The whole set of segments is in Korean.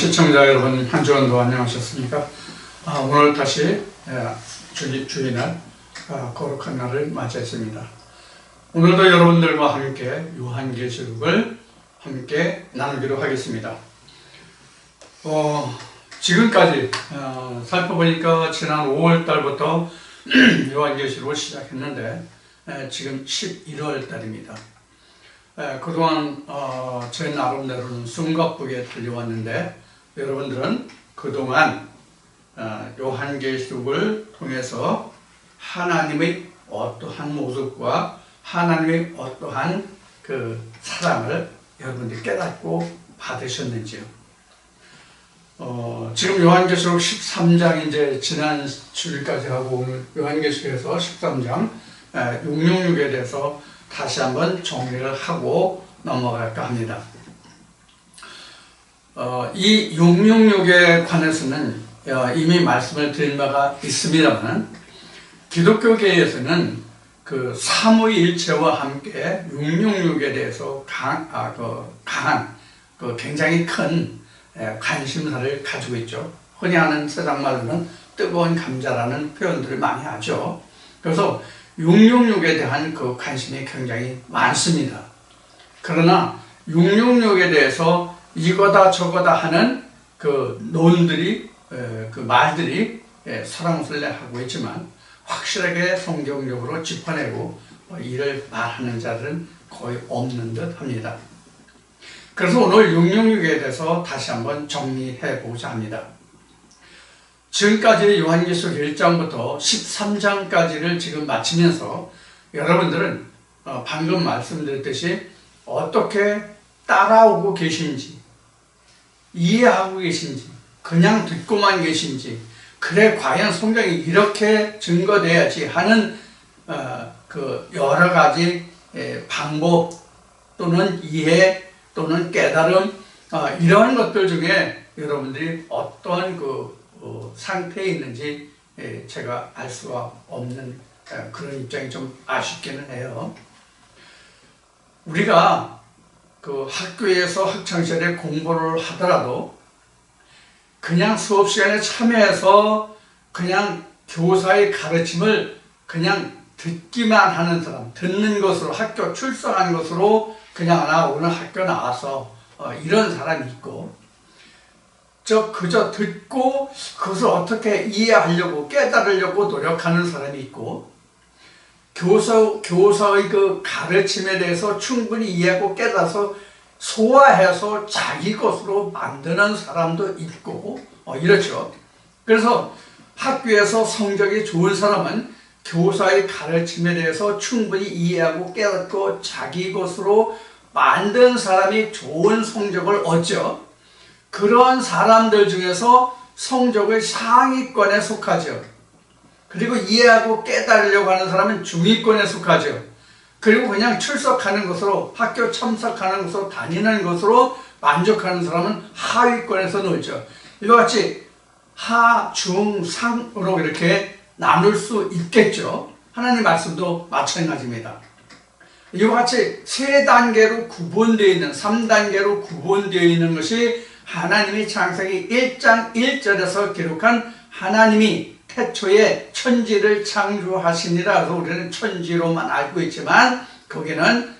시청자 여러분, 한 주간도 안녕하셨습니까? 오늘 다시 주일날 거룩한 날을 맞이했습니다. 오늘도 여러분들과 함께 요한계시록을 함께 나누기로 하겠습니다. 지금까지 살펴보니까 지난 5월달부터 요한계시록을 시작했는데 지금 11월달입니다. 그동안 제 나름대로는 숨가쁘게 달려왔는데 여러분들은 그동안 요한계시록을 통해서 하나님의 어떠한 모습과 하나님의 어떠한 그 사랑을 여러분들이 깨닫고 받으셨는지요? 지금 요한계시록 13장 이제 지난 주일까지 하고 오늘 요한계시록에서 13장 666에 대해서 다시 한번 정리를 하고 넘어갈까 합니다. 이 666에 관해서는 이미 말씀을 드린 바가 있습니다만 기독교계에서는 그 삼위일체와 함께 666에 대해서 강한 굉장히 큰 관심사를 가지고 있죠. 흔히 하는 세상 말로는 뜨거운 감자라는 표현들을 많이 하죠. 그래서 666에 대한 그 관심이 굉장히 많습니다. 그러나 666에 대해서 이거다 저거다 하는 그 논들이, 그 말들이 설왕설래하고 있지만 확실하게 성경적으로 짚어내고 이를 말하는 자들은 거의 없는 듯 합니다. 그래서 오늘 666에 대해서 다시 한번 정리해 보고자 합니다. 지금까지 요한계시록 1장부터 13장까지를 지금 마치면서 여러분들은 방금 말씀드렸듯이 어떻게 따라오고 계신지, 이해하고 계신지, 그냥 듣고만 계신지, 그래 과연 성경이 이렇게 증거돼야지 하는 그 여러 가지 방법 또는 이해 또는 깨달음, 이러한 것들 중에 여러분들이 어떤 상태에 있는지 제가 알 수가 없는 그런 입장이 좀 아쉽기는 해요. 우리가 그 학교에서 학창시절에 공부를 하더라도 그냥 수업 시간에 참여해서 그냥 교사의 가르침을 그냥 듣기만 하는 사람, 듣는 것으로 학교 출석하는 것으로 그냥 오늘 학교 나와서 이런 사람이 있고, 그저 듣고 그것을 어떻게 이해하려고 깨달으려고 노력하는 사람이 있고, 교사의 그 가르침에 대해서 충분히 이해하고 깨달아서 소화해서 자기 것으로 만드는 사람도 있고, 이렇죠. 그래서 학교에서 성적이 좋은 사람은 교사의 가르침에 대해서 충분히 이해하고 깨닫고 자기 것으로 만든 사람이 좋은 성적을 얻죠. 그런 사람들 중에서 성적의 상위권에 속하죠. 그리고 이해하고 깨달으려고 하는 사람은 중위권에 속하죠. 그리고 그냥 출석하는 것으로, 학교 참석하는 것으로, 다니는 것으로 만족하는 사람은 하위권에서 놀죠. 이와 같이 하, 중, 상으로 이렇게 나눌 수 있겠죠. 하나님 말씀도 마찬가지입니다. 이와 같이 세 단계로 구분되어 있는, 3단계로 구분되어 있는 것이 하나님이 창세기 1장 1절에서 기록한 하나님이 태초에 천지를 창조하시니라. 그래서 우리는 천지로만 알고 있지만 거기는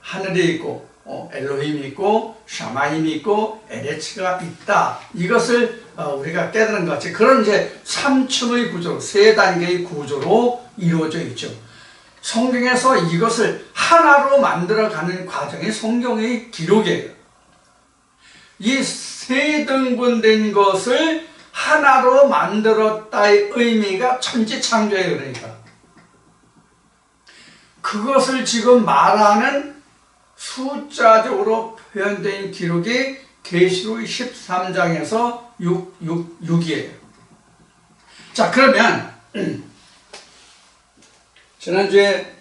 하늘이 있고 엘로힘이 있고 샤마임이 있고 에레츠가 있다. 이것을 우리가 깨달은 것 같이 그런 이제 3층의 구조, 3단계의 구조로 이루어져 있죠. 성경에서 이것을 하나로 만들어가는 과정이 성경의 기록이에요. 이 세 등분된 것을 하나로 만들었다의 의미가 천지창조예요. 그러니까 그것을 지금 말하는 숫자적으로 표현된 기록이 계시록 13장에서 6이에요. 자, 그러면 지난주에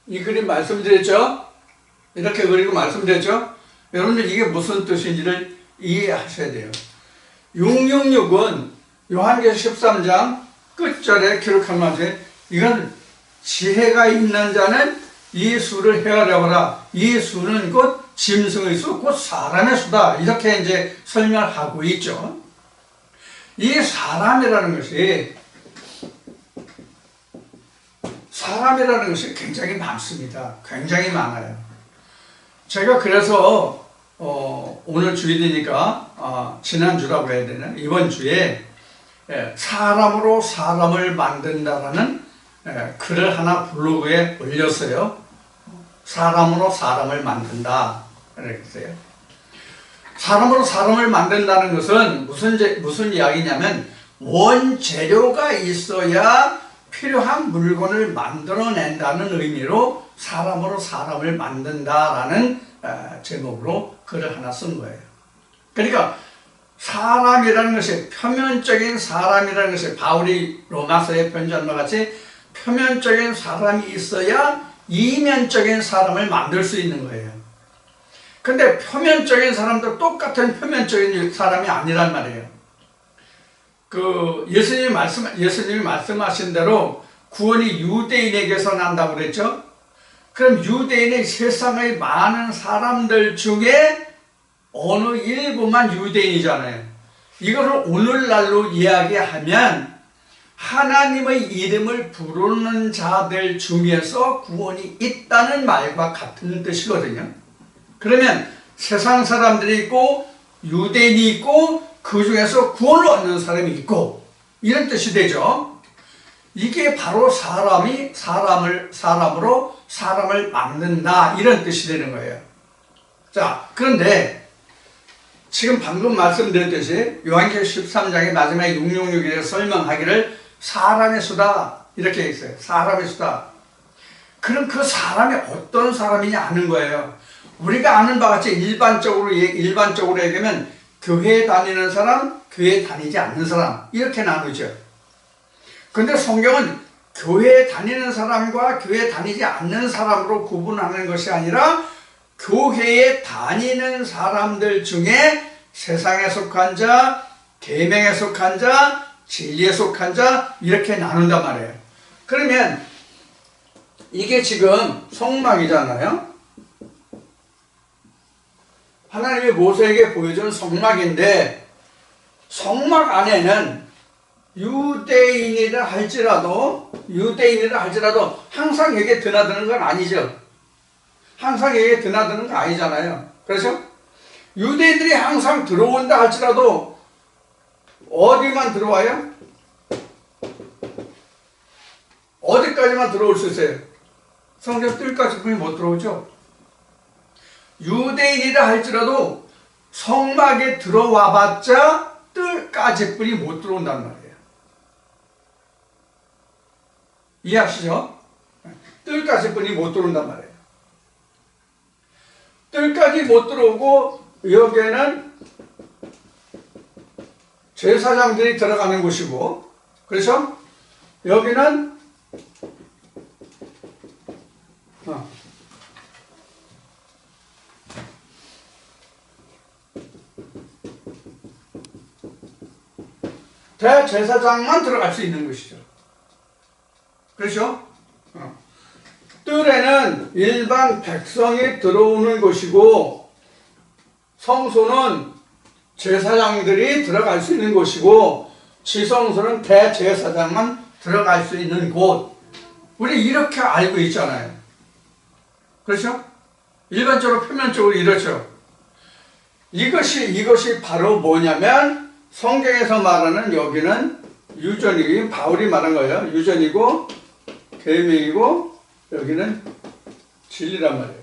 이 그림 말씀드렸죠? 이렇게 그리고 말씀드렸죠? 여러분들 이게 무슨 뜻인지를 이해하셔야 돼요. 666은 요한계시록 13장 끝절에 기록한 말씀, 이건 지혜가 있는 자는 이 수를 헤아려보라. 이 수는 곧 짐승의 수, 곧 사람의 수다. 이렇게 이제 설명을 하고 있죠. 이 사람이라는 것이 굉장히 많습니다. 굉장히 많아요. 제가 그래서 오늘 주일이니까 지난주라고 해야 되나? 이번 주에 사람으로 사람을 만든다라는 글을 하나 블로그에 올렸어요. 사람으로 사람을 만든다. 그랬어요. 사람으로 사람을 만든다는 것은 무슨 이야기냐면 원재료가 있어야 필요한 물건을 만들어낸다는 의미로 사람으로 사람을 만든다라는 제목으로 글을 하나 쓴 거예요. 그러니까 사람이라는 것이 표면적인 사람이라는 것이 바울이 로마서에 편지한 것 같이 표면적인 사람이 있어야 이면적인 사람을 만들 수 있는 거예요. 근데 표면적인 사람도 똑같은 표면적인 사람이 아니란 말이에요. 예수님이 말씀하신 대로 구원이 유대인에게서 난다고 그랬죠? 그럼 유대인의 세상의 많은 사람들 중에 어느 일부만 유대인이잖아요. 이거를 오늘날로 이야기하면 하나님의 이름을 부르는 자들 중에서 구원이 있다는 말과 같은 뜻이거든요. 그러면 세상 사람들이 있고 유대인이 있고 그 중에서 구원을 얻는 사람이 있고 이런 뜻이 되죠. 이게 바로 사람으로 사람을 만든다 이런 뜻이 되는 거예요. 자, 그런데 지금 방금 말씀드렸듯이 요한계시록 13장의 마지막에 666에서 설명하기를 사람의 수다 이렇게 있어요. 사람의 수다. 그럼 그 사람이 어떤 사람이냐 하는 거예요. 우리가 아는 바와 같이 일반적으로 얘기하면 교회에 다니는 사람, 교회에 다니지 않는 사람 이렇게 나누죠. 근데 성경은 교회에 다니는 사람과 교회에 다니지 않는 사람으로 구분하는 것이 아니라 교회에 다니는 사람들 중에 세상에 속한 자, 계명에 속한 자, 진리에 속한 자 이렇게 나눈단 말이에요. 그러면 이게 지금 성막이잖아요. 하나님이 모세에게 보여준 성막인데 성막 안에는 유대인이라 할지라도 항상 여기에 드나드는 건 아니죠. 항상 여기에 드나드는 건 아니잖아요. 그렇죠? 유대인들이 항상 들어온다 할지라도 어디만 들어와요? 어디까지만 들어올 수 있어요? 성전 뜰까지뿐이 못 들어오죠. 유대인이라 할지라도 성막에 들어와 봤자 뜰까지뿐이 못 들어온단 말이에요. 이해하시죠? 뜰까지뿐이 못 들어온단 말이에요. 뜰까지 못 들어오고 여기에는 제사장들이 들어가는 곳이고, 그렇죠? 여기는 대제사장만 들어갈 수 있는 것이죠. 그렇죠? 뜰에는 일반 백성이 들어오는 곳이고 성소는 제사장들이 들어갈 수 있는 곳이고 지성소는 대제사장만 들어갈 수 있는 곳. 우리 이렇게 알고 있잖아요. 그렇죠? 일반적으로 표면적으로 이렇죠. 이것이 바로 뭐냐면 성경에서 말하는 여기는 유전이고 바울이 말한 거예요. 유전이고 계명이고 여기는 진리란 말이에요.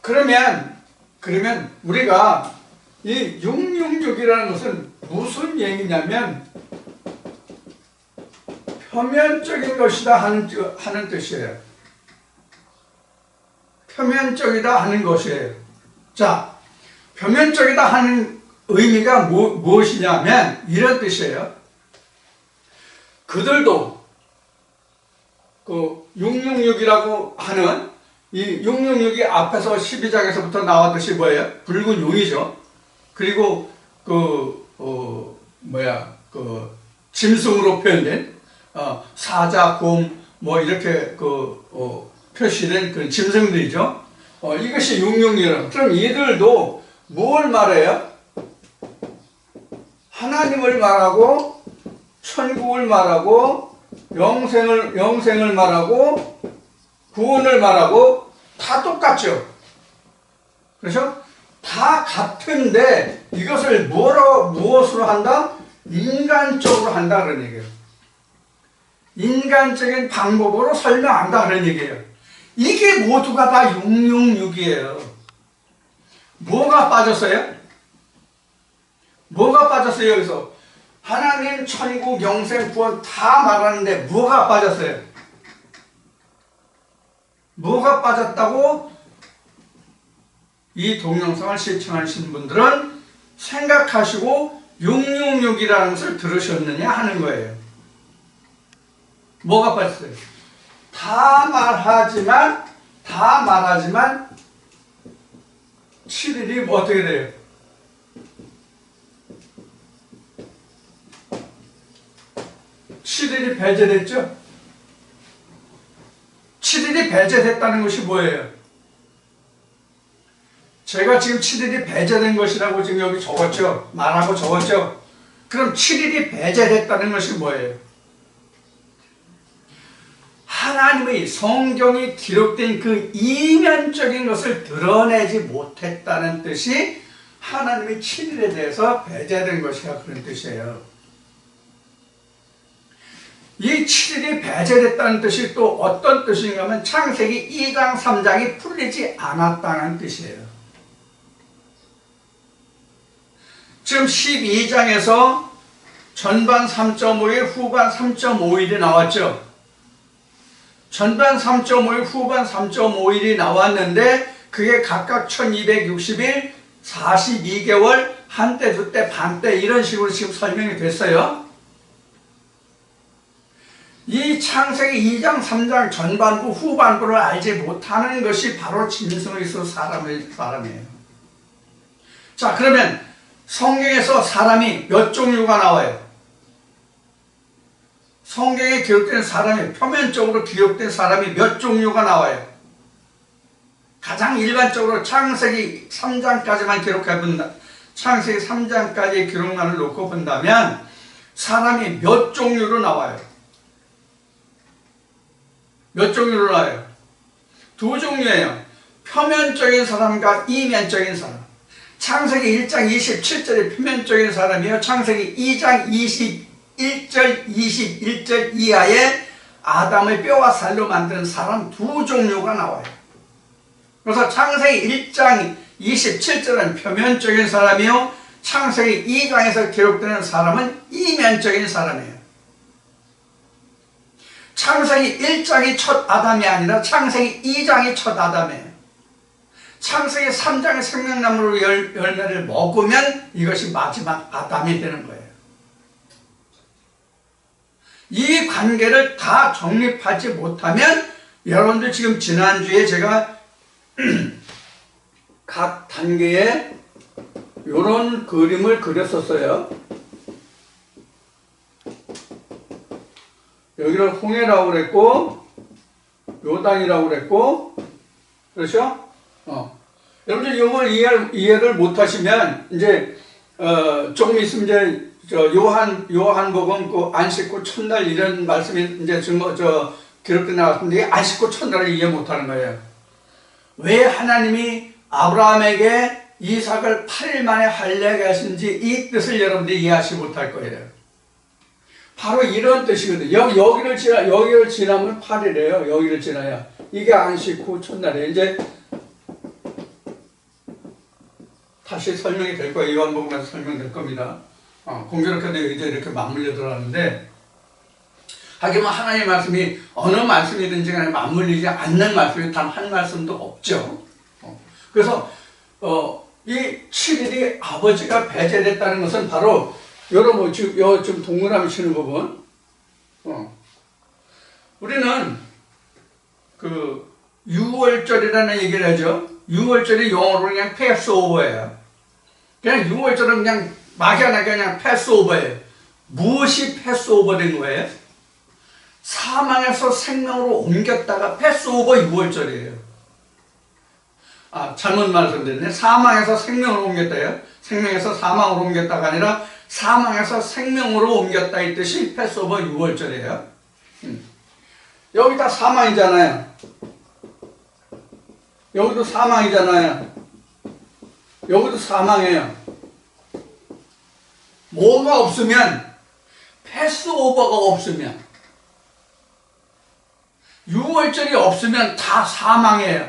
그러면 우리가 이 666이라는 것은 무슨 얘기냐면 표면적인 것이다 하는 뜻이에요. 표면적이다 하는 것이에요. 자, 표면적이다 하는 의미가 무엇이냐면 이런 뜻이에요. 그들도 그 666이라고 하는 이 666이 앞에서 12장에서부터 나왔듯이 뭐예요? 붉은 용이죠. 그리고 짐승으로 표현된 사자, 곰 뭐 이렇게 표시된 그 짐승들이죠. 이것이 666. 그럼 이들도 뭘 말해요? 하나님을 말하고 천국을 말하고 영생을 말하고 구원을 말하고 다 똑같죠. 그렇죠? 다 같은데 이것을 무엇으로 한다? 인간적으로 한다 그런 얘기예요. 인간적인 방법으로 설명한다 그런 얘기예요. 이게 모두가 다 666이에요. 뭐가 빠졌어요? 뭐가 빠졌어요 여기서? 하나님, 천국, 영생, 구원 다 말하는데 뭐가 빠졌어요? 뭐가 빠졌다고 이 동영상을 시청하시는 분들은 생각하시고 666이라는 것을 들으셨느냐 하는 거예요. 뭐가 빠졌어요? 다 말하지만 7일이 뭐 어떻게 돼요? (7일이) 배제됐죠? 7일이 배제됐다는 것이 뭐예요? 제가 지금 7일이 배제된 것이라고 지금 여기 적었죠? 말하고 적었죠? 그럼 7일이 배제됐다는 것이 뭐예요? 하나님의 성경이 기록된 그 이면적인 것을 드러내지 못했다는 뜻이 하나님의 7일에 대해서 배제된 것이라 그런 뜻이에요. 이 7일이 배제됐다는 뜻이 또 어떤 뜻인가 하면 창세기 2장 3장이 풀리지 않았다는 뜻이에요. 지금 12장에서 전반 3.5일, 후반 3.5일이 나왔죠. 전반 3.5일, 후반 3.5일이 나왔는데 그게 각각 1260일, 42개월, 한때, 두때, 반때 이런 식으로 지금 설명이 됐어요. 이 창세기 2장, 3장 전반부, 후반부를 알지 못하는 것이 바로 짐승에서 사람이에요. 자, 그러면 성경에서 사람이 몇 종류가 나와요? 성경에 기록된 사람이, 표면적으로 기록된 사람이 몇 종류가 나와요? 가장 일반적으로 창세기 3장까지만 기록해본다. 창세기 3장까지의 기록만을 놓고 본다면 사람이 몇 종류로 나와요? 몇 종류로 나와요? 두 종류예요. 표면적인 사람과 이면적인 사람. 창세기 1장 27절이 표면적인 사람이요. 창세기 2장 21절, 21절 이하에 아담을 뼈와 살로 만든 사람 두 종류가 나와요. 그래서 창세기 1장 27절은 표면적인 사람이요. 창세기 2장에서 기록되는 사람은 이면적인 사람이에요. 창세기 1장이 첫 아담이 아니라 창세기 2장이 첫 아담이에요. 창세기 3장의 생명나무로 열매를 먹으면 이것이 마지막 아담이 되는 거예요. 이 관계를 다 정립하지 못하면 여러분들 지금 지난주에 제가 각 단계에 이런 그림을 그렸었어요. 여기를 홍해라고 그랬고 요단이라고 그랬고 그렇죠? 여러분들 이걸 이해를 못하시면 이제 조금 있으면 이제 요한복음 그 안식구 첫날 이런 말씀이 이제 기록돼 나왔는데 안식구 첫날을 이해 못하는 거예요. 왜 하나님이 아브라함에게 이삭을 8일 만에 할례하게 하신지 이 뜻을 여러분들이 이해하지 못할 거예요. 바로 이런 뜻이거든요. 여기를 지나면 8일이에요. 여기를 지나야. 이게 안식 후 첫날이에요. 이제 다시 설명이 될 거예요. 요한복음에서 설명될 겁니다. 공교롭게도 이제 이렇게 맞물려 들어가는데, 하기만 하나님의 말씀이 어느 말씀이든지 간에 맞물리지 않는 말씀이 단 한 말씀도 없죠. 그래서 이 7일이 아버지가 배제됐다는 것은 바로 여러분 지금 동그라미 치는 부분, 우리는 그 6월절이라는 얘기를 하죠. 6월절이 영어로 그냥 패스오버예요. 그냥 6월절은 그냥 막연하게 그냥 패스오버예요. 무엇이 패스오버 된 거예요? 사망에서 생명으로 옮겼다가 패스오버 6월절이에요. 잘못 말씀드렸네. 사망에서 생명으로 옮겼다요. 생명에서 사망으로 옮겼다가 아니라 사망에서 생명으로 옮겼다 이 뜻이 패스오버 6월절이에요. 여기 다 사망이잖아요. 여기도 사망이잖아요. 여기도 사망이에요. 뭐가 없으면, 패스오버가 없으면, 6월절이 없으면 다 사망이에요.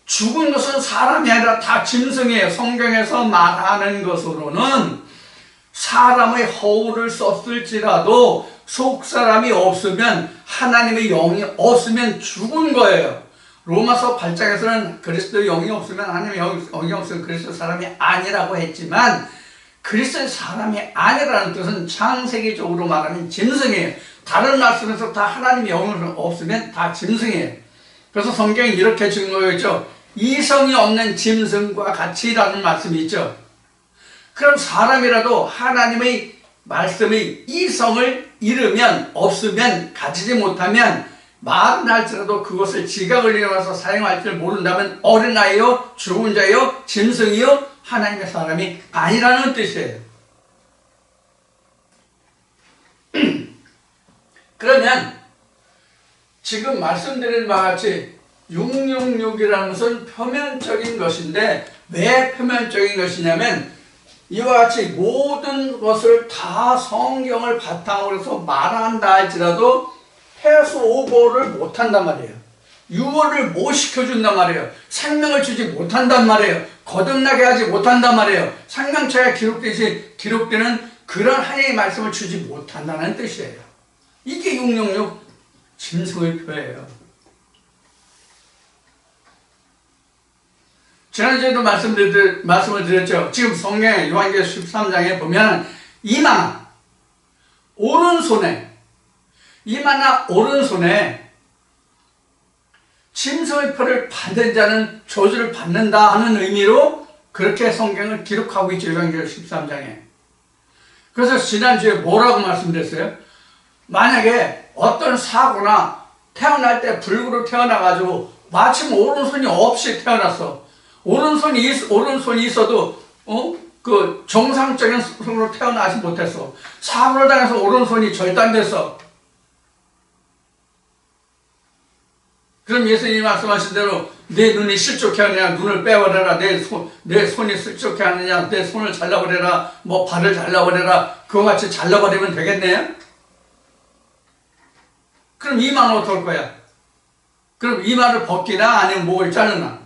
죽은 것은 사람이 아니라 다 짐승이에요. 성경에서 말하는 것으로는 사람의 허울을 썼을지라도 속사람이 없으면, 하나님의 영이 없으면 죽은 거예요. 로마서 8장에서는 그리스도의 영이 없으면, 하나님의 영이 없으면 그리스도 사람이 아니라고 했지만, 그리스도의 사람이 아니라는 뜻은 창세기적으로 말하면 짐승이에요. 다른 말씀에서 다 하나님의 영이 없으면 다 짐승이에요. 그래서 성경이 이렇게 증거했죠. 이성이 없는 짐승과 같이라는 말씀이 있죠. 그럼 사람이라도 하나님의 말씀의 이성을 잃으면, 없으면, 가지지 못하면, 말은 할지라도 그것을 지각을 일어나서 사용할 줄 모른다면 어린아이요, 죽은 자요, 짐승이요, 하나님의 사람이 아니라는 뜻이에요. 그러면 지금 말씀드린 바와 같이 666이라는 것은 표면적인 것인데, 왜 표면적인 것이냐면 이와 같이 모든 것을 다 성경을 바탕으로 해서 말한다 할지라도 패스오버를 못한단 말이에요. 유월을 못 시켜준단 말이에요. 생명을 주지 못한단 말이에요. 거듭나게 하지 못한단 말이에요. 생명체가 기록되는 그런 하나님의 말씀을 주지 못한다는 뜻이에요. 이게 666 짐승의 표예요. 지난주에도 말씀을 드렸죠. 지금 성경 요한계시록 13장에 보면 이마나 오른손에 짐승의 표를 받은 자는 저주를 받는다 하는 의미로 그렇게 성경을 기록하고 있죠. 요한계시록 13장에. 그래서 지난주에 뭐라고 말씀드렸어요? 만약에 어떤 사고나 태어날 때 불구로 태어나가지고 마침 오른손이 없이 태어났어. 오른손이 있어도 그 정상적인 손으로 태어나지 못했어. 사고를 당해서 오른손이 절단됐어. 그럼 예수님이 말씀하신 대로 내 눈이 실족해 하느냐, 눈을 빼버려라. 내 손이 실족해 하느냐, 내 손을 잘라버려라. 뭐 발을 잘라버려라. 그와 같이 잘라버리면 되겠네요? 그럼 이마는 어떨 거야? 그럼 이마를 벗기나 아니면 목을 자르나?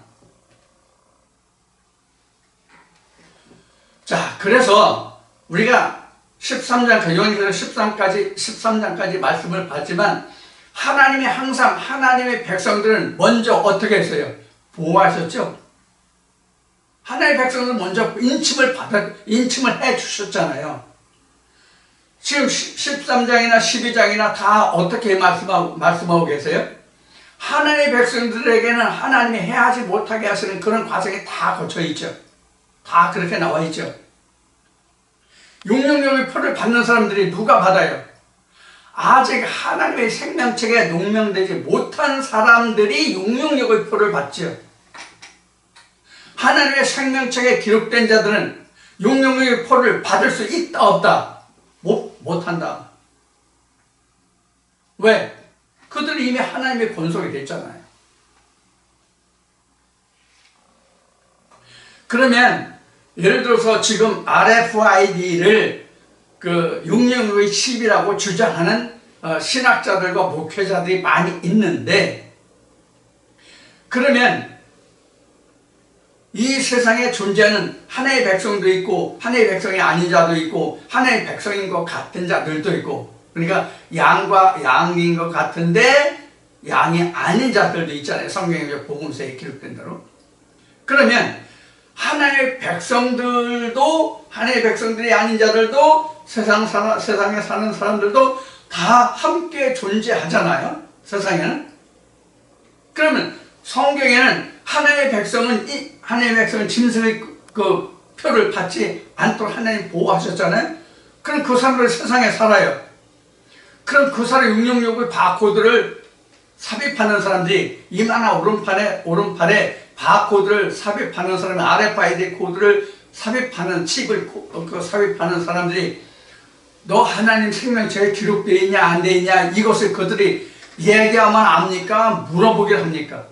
자, 그래서 우리가 13장, 요한계시록 13장까지 말씀을 봤지만 하나님이 항상 하나님의 백성들은 먼저 어떻게 했어요? 보호하셨죠? 하나님의 백성들은 먼저 인침을 해 주셨잖아요. 지금 13장이나 12장이나 다 어떻게 말씀하고 계세요? 하나님의 백성들에게는 하나님이 해하지 못하게 하시는 그런 과정이 다 거쳐 있죠. 다 그렇게 나와 있죠. 666의 표를 받는 사람들이 누가 받아요? 아직 하나님의 생명책에 농명되지 못한 사람들이 666의 표를 받죠. 하나님의 생명책에 기록된 자들은 666의 표를 받을 수 있다 없다? 못한다. 왜? 그들이 이미 하나님의 권속이 됐잖아요. 그러면 예를 들어서 지금 RFID를 그 666의 10이라고 주장하는 신학자들과 목회자들이 많이 있는데, 그러면 이 세상에 존재하는 하나의 백성도 있고 하나의 백성이 아닌 자도 있고 하나의 백성인 것 같은 자들도 있고, 그러니까 양인 것 같은데 양이 아닌 자들도 있잖아요. 성경의 복음서에 기록된 대로. 그러면 하나의 백성들도, 하나의 백성들이 아닌 자들도, 세상에 사는 사람들도 다 함께 존재하잖아요. 세상에는. 그러면 성경에는 하나의 백성은 짐승의 그 표를 받지 않도록 하나님 보호하셨잖아요. 그럼 그 사람들이 세상에 살아요. 그럼 그 사람 666의 바코드를 삽입하는 사람들이 이마나 오른팔에 바코드를 삽입하는 사람이 RFID 코드를 삽입하는 칩을 삽입하는 사람들이 너 하나님 생명책에 기록되어 있냐 안 되어 있냐 이것을 그들이 얘기하면 압니까? 물어보기를 합니까?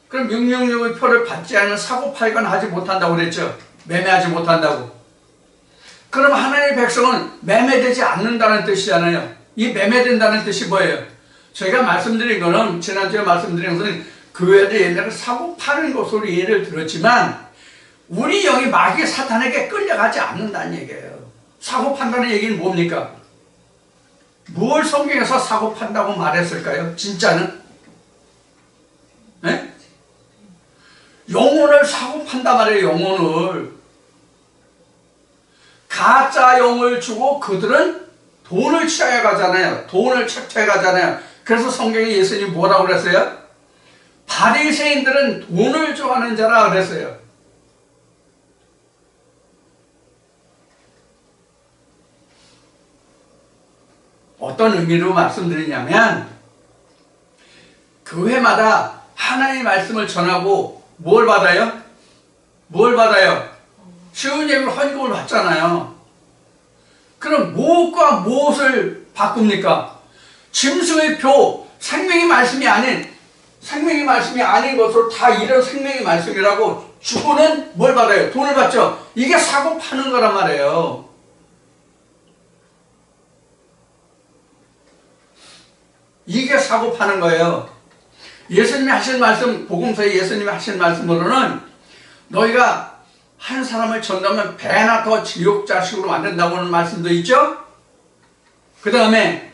그럼 666의 표를 받지 않으면 사고팔건 하지 못한다고 그랬죠. 매매하지 못한다고. 그럼 하나님의 백성은 매매되지 않는다는 뜻이잖아요. 이 매매된다는 뜻이 뭐예요? 저희가 말씀드린 거는 지난주에 말씀드린 것은 교회들 옛날에 사고 파는 것으로 예를 들었지만 우리 영이 마귀 사탄에게 끌려가지 않는다는 얘기예요. 사고 판다는 얘기는 뭡니까? 뭘 성경에서 사고 판다고 말했을까요? 진짜는? 네? 영혼을 사고 판단 말이에요. 영혼을. 가짜 영을 주고 그들은 돈을 취하여 가잖아요. 돈을 착취해 가잖아요. 그래서 성경에 예수님이 뭐라고 그랬어요? 바리새인들은 돈을 좋아하는 자라 그랬어요. 어떤 의미로 말씀드리냐면 교회마다 하나님의 말씀을 전하고 뭘 받아요? 뭘 받아요? 쉬운 예물 헌금을 받잖아요. 그럼 무엇과 무엇을 바꿉니까? 짐승의 표, 생명의 말씀이 아닌 것으로 다 이런 생명의 말씀이라고 주고는 뭘 받아요? 돈을 받죠. 이게 사고 파는 거란 말이에요. 이게 사고 파는 거예요. 예수님이 하신 말씀, 복음서에 예수님이 하신 말씀으로는 너희가 한 사람을 전도하면 배나 더 지옥 자식으로 만든다고 하는 말씀도 있죠. 그 다음에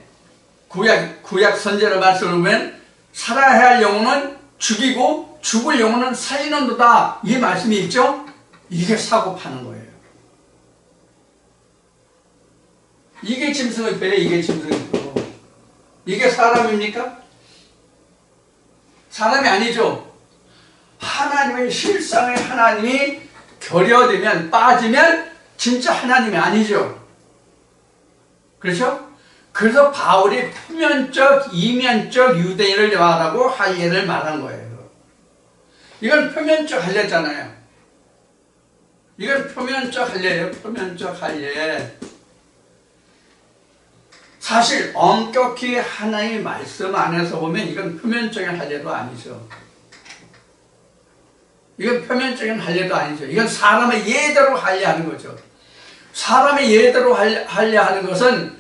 구약 선제를 말씀을 보면 살아야 할 영혼은 죽이고 죽을 영혼은 살리는도다 이 말씀이 있죠. 이게 사고 파는 거예요. 이게 짐승의 배에 이게 짐승의 표. 이게 사람입니까? 사람이 아니죠. 하나님의 실상의 하나님이 결여되면 빠지면 진짜 하나님이 아니죠. 그렇죠? 그래서 바울이 표면적, 이면적 유대인을 말하고 할례를 말한 거예요. 이건 표면적 할례잖아요. 이건 표면적 할례예요. 표면적 할례. 사실 엄격히 하나님의 말씀 안에서 보면 이건 표면적인 할례도 아니죠. 이건 표면적인 할례도 아니죠. 이건 사람의 예대로 할례하는 거죠. 사람의 예대로 할례하는 것은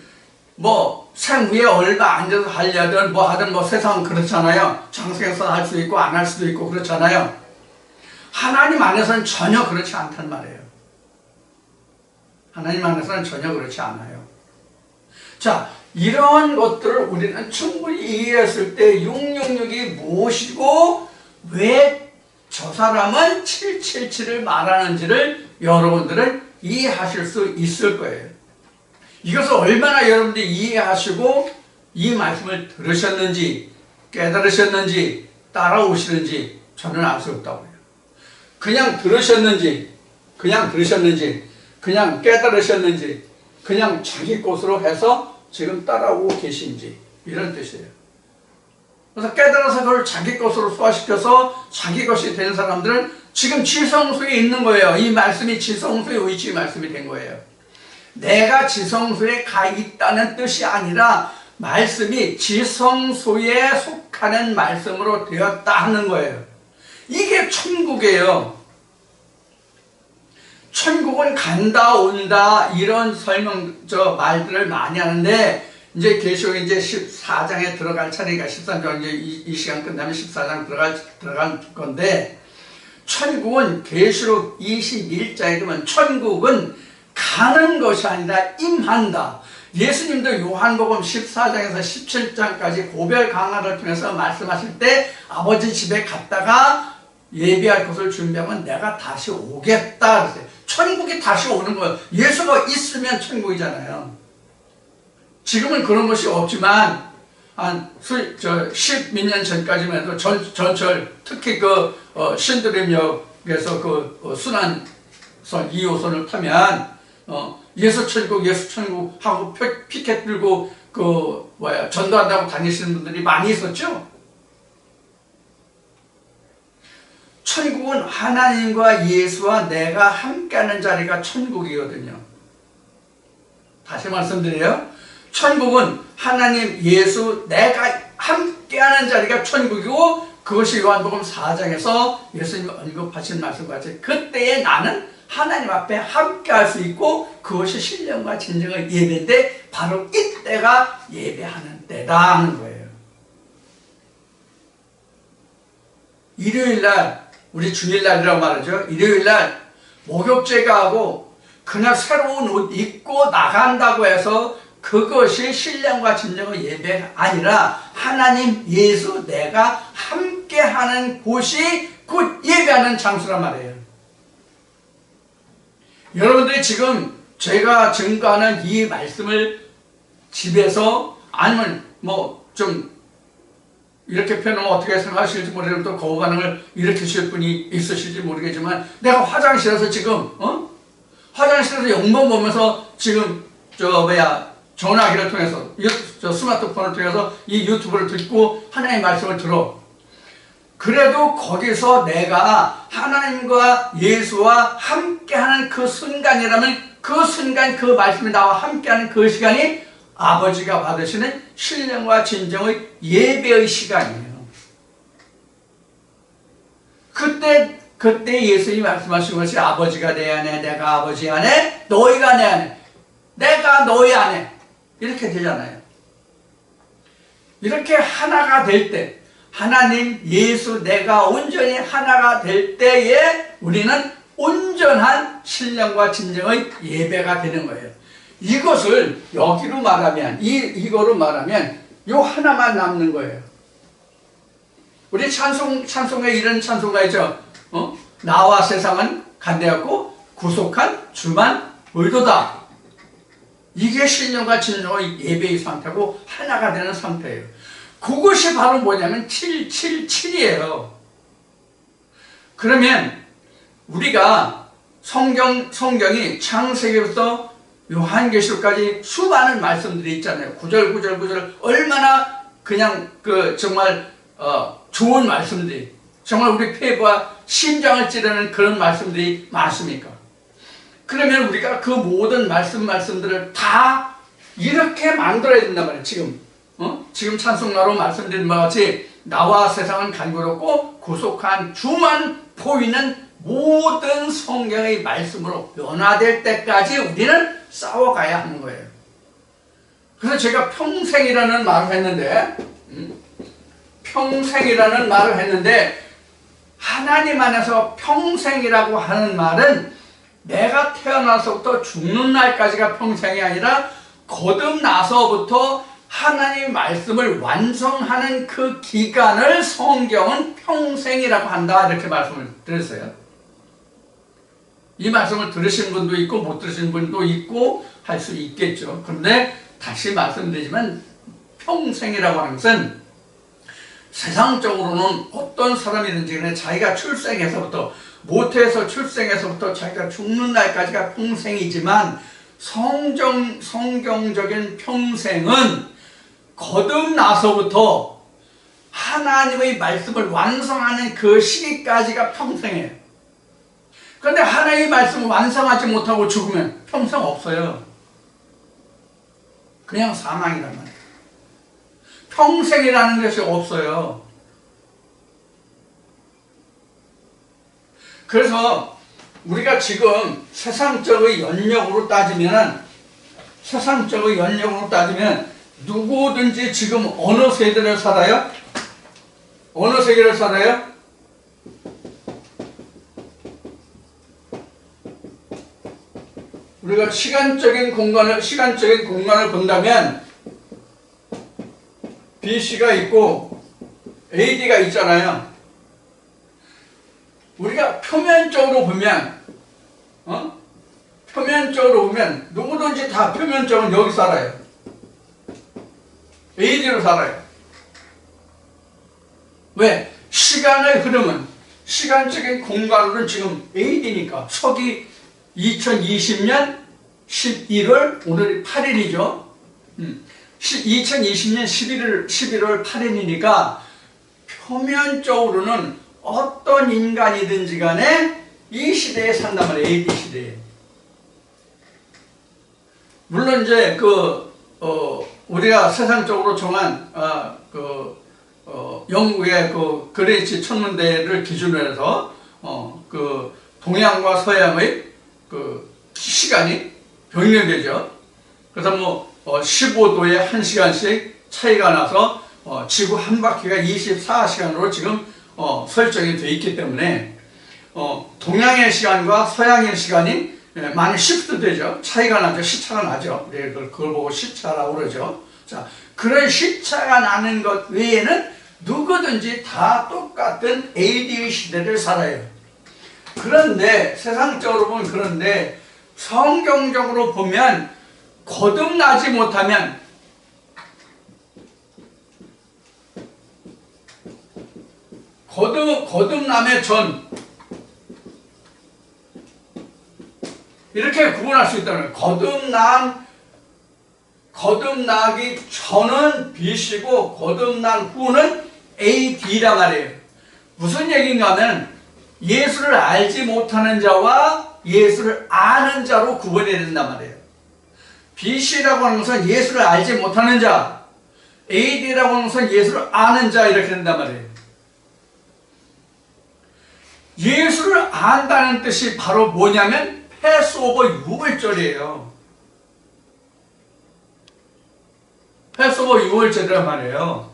뭐 생 위에 얼마 앉아서 할례하든 뭐 하든 뭐 세상은 그렇잖아요. 장성에서 할 수도 있고 안 할 수도 있고 그렇잖아요. 하나님 안에서는 전혀 그렇지 않단 말이에요. 하나님 안에서는 전혀 그렇지 않아요. 자, 이러한 것들을 우리는 충분히 이해했을 때 666이 무엇이고 왜 저 사람은 777을 말하는지를 여러분들은 이해하실 수 있을 거예요. 이것을 얼마나 여러분들이 이해하시고 이 말씀을 들으셨는지 깨달으셨는지 따라오시는지 저는 알 수 없다고요. 그냥 들으셨는지 그냥 깨달으셨는지 그냥 자기 것으로 해서 지금 따라오고 계신지 이런 뜻이에요. 그래서 깨달아서 그걸 자기 것으로 소화시켜서 자기 것이 된 사람들은 지금 지성소에 있는 거예요. 이 말씀이 지성소의 위치 말씀이 된 거예요. 내가 지성소에 가 있다는 뜻이 아니라 말씀이 지성소에 속하는 말씀으로 되었다 하는 거예요. 이게 천국이에요. 천국은 간다 온다 이런 말들을 많이 하는데 이제 계시록 이제 14장에 들어갈 차례니까 13장 이제 이 시간 끝나면 14장 들어갈 건데 천국은 계시록 21장에 보면 천국은 가는 것이 아니라 임한다. 예수님도 요한복음 14장에서 17장까지 고별 강화를 통해서 말씀하실 때 아버지 집에 갔다가 예비할 것을 준비하면 내가 다시 오겠다 그랬어요. 천국이 다시 오는 거예요. 예수가 있으면 천국이잖아요. 지금은 그런 것이 없지만 한 10몇 년 전까지만 해도 전철 특히 신도림역에서 순환선 2호선을 타면 예수 천국 하고 피켓 들고 전도한다고 다니시는 분들이 많이 있었죠. 천국은 하나님과 예수와 내가 함께하는 자리가 천국이거든요. 다시 말씀드려요. 천국은 하나님, 예수, 내가 함께하는 자리가 천국이고, 그것이 요한복음 4장에서 예수님 언급하신 말씀같이 그때에 나는 하나님 앞에 함께할 수 있고, 그것이 신령과 진정의 예배인데 바로 이때가 예배하는 때다 하는 거예요. 일요일날, 우리 주일날이라고 말하죠. 일요일날 목욕제가 하고 그냥 새로운 옷 입고 나간다고 해서 그것이 신령과 진정의 예배가 아니라 하나님, 예수, 내가 함께하는 곳이 곧 예배하는 장소란 말이에요. 여러분들이 지금 제가 증거하는 이 말씀을 집에서 아니면 뭐 좀 이렇게 표현하면 어떻게 생각하실지 모르겠지만 또 거부 반응을 일으키실 분이 있으실지 모르겠지만, 내가 화장실에서 지금 화장실에서 영번 보면서 지금 전화기를 통해서 스마트폰을 통해서 이 유튜브를 듣고 하나님의 말씀을 들어. 그래도 거기서 내가 하나님과 예수와 함께하는 그 순간이라면 그 순간 그 말씀이 나와 함께하는 그 시간이 아버지가 받으시는 신령과 진정의 예배의 시간이에요. 그때 예수님이 말씀하신 것이 아버지가 내 안에, 내가 아버지 안에, 너희가 내 안에, 내가 너희 안에, 이렇게 되잖아요. 이렇게 하나가 될 때, 하나님, 예수, 내가 온전히 하나가 될 때에 우리는 온전한 신령과 진정의 예배가 되는 거예요. 이것을 여기로 말하면, 이거로 말하면 요 하나만 남는 거예요. 우리 찬송에 이런 찬송가 있죠. 나와 세상은 간대하고 구속한 주만 의도다. 이게 신령과 진정의 예배의 상태고 하나가 되는 상태예요. 그것이 바로 뭐냐면 777이에요. 그러면 우리가 성경이 창세기부터 요한계시록까지 수많은 말씀들이 있잖아요. 구절 얼마나 그냥 정말 좋은 말씀들이, 정말 우리 폐부와 심장을 찌르는 그런 말씀들이 많습니까? 그러면 우리가 그 모든 말씀들을 다 이렇게 만들어야 된단 말이에요. 지금 찬송가로 말씀드린 바와 같이 나와 세상은 간교롭고 구속한 주만 보이는 모든 성경의 말씀으로 변화될 때까지 우리는 싸워가야 하는 거예요. 그래서 제가 평생이라는 말을 했는데 하나님 안에서 평생이라고 하는 말은 내가 태어나서부터 죽는 날까지가 평생이 아니라 거듭나서부터 하나님의 말씀을 완성하는 그 기간을 성경은 평생이라고 한다, 이렇게 말씀을 드렸어요. 이 말씀을 들으신 분도 있고 못 들으신 분도 있고 할 수 있겠죠. 그런데 다시 말씀드리지만 평생이라고 하는 것은 세상적으로는 어떤 사람이든지 간에 자기가 출생해서부터, 모태에서 출생해서부터 자기가 죽는 날까지가 평생이지만 성경적인 평생은 거듭나서부터 하나님의 말씀을 완성하는 그 시기까지가 평생이에요. 그런데 하나님의 말씀을 완성하지 못하고 죽으면 평생 없어요. 그냥 사망이란 말이에요. 평생이라는 것이 없어요. 그래서 우리가 지금 세상적의 연력으로 따지면 누구든지 지금 어느 세대를 살아요? 어느 세계를 살아요? 우리가 시간적인 공간을 본다면 BC가 있고 AD가 있잖아요. 우리가 표면적으로 보면 누구든지 다 표면적으로 여기 살아요. AD로 살아요. 왜? 시간의 흐름은, 시간적인 공간으로는 지금 AD니까. 서기 2020년 11월, 오늘 8일이죠. 2020년 11월 8일이니까 표면적으로는 어떤 인간이든지 간에 이 시대에 산단 말이에요. AD 시대에. 물론 이제 우리가 세상적으로 정한 영국의 그레이치 천문대를 기준으로 해서 동양과 서양의 시간이 병렬되죠. 그래서 15도에 1시간씩 차이가 나서 지구 한 바퀴가 24시간으로 지금 설정이 되어 있기 때문에 동양의 시간과 서양의 시간이 많이 시프트 되죠. 차이가 나죠. 시차가 나죠. 그걸 보고 시차라고 그러죠. 자, 그런 시차가 나는 것 외에는 누구든지 다 똑같은 AD 시대를 살아요. 그런데 세상적으로 보면 그런데 성경적으로 보면 거듭나지 못하면 거듭남의 전 이렇게 구분할 수 있다는 거예요. 거듭나기 전은 BC고 거듭난 후는 AD란 말이에요. 무슨 얘기인가 하면 예수를 알지 못하는 자와 예수를 아는 자로 구분해야 된단 말이에요. BC라고 하는 것은 예수를 알지 못하는 자, AD라고 하는 것은 예수를 아는 자 이렇게 된단 말이에요. 예수를 안다는 뜻이 바로 뭐냐면 패스오버 유월절이에요. 패스오버 유월절이란 말이에요.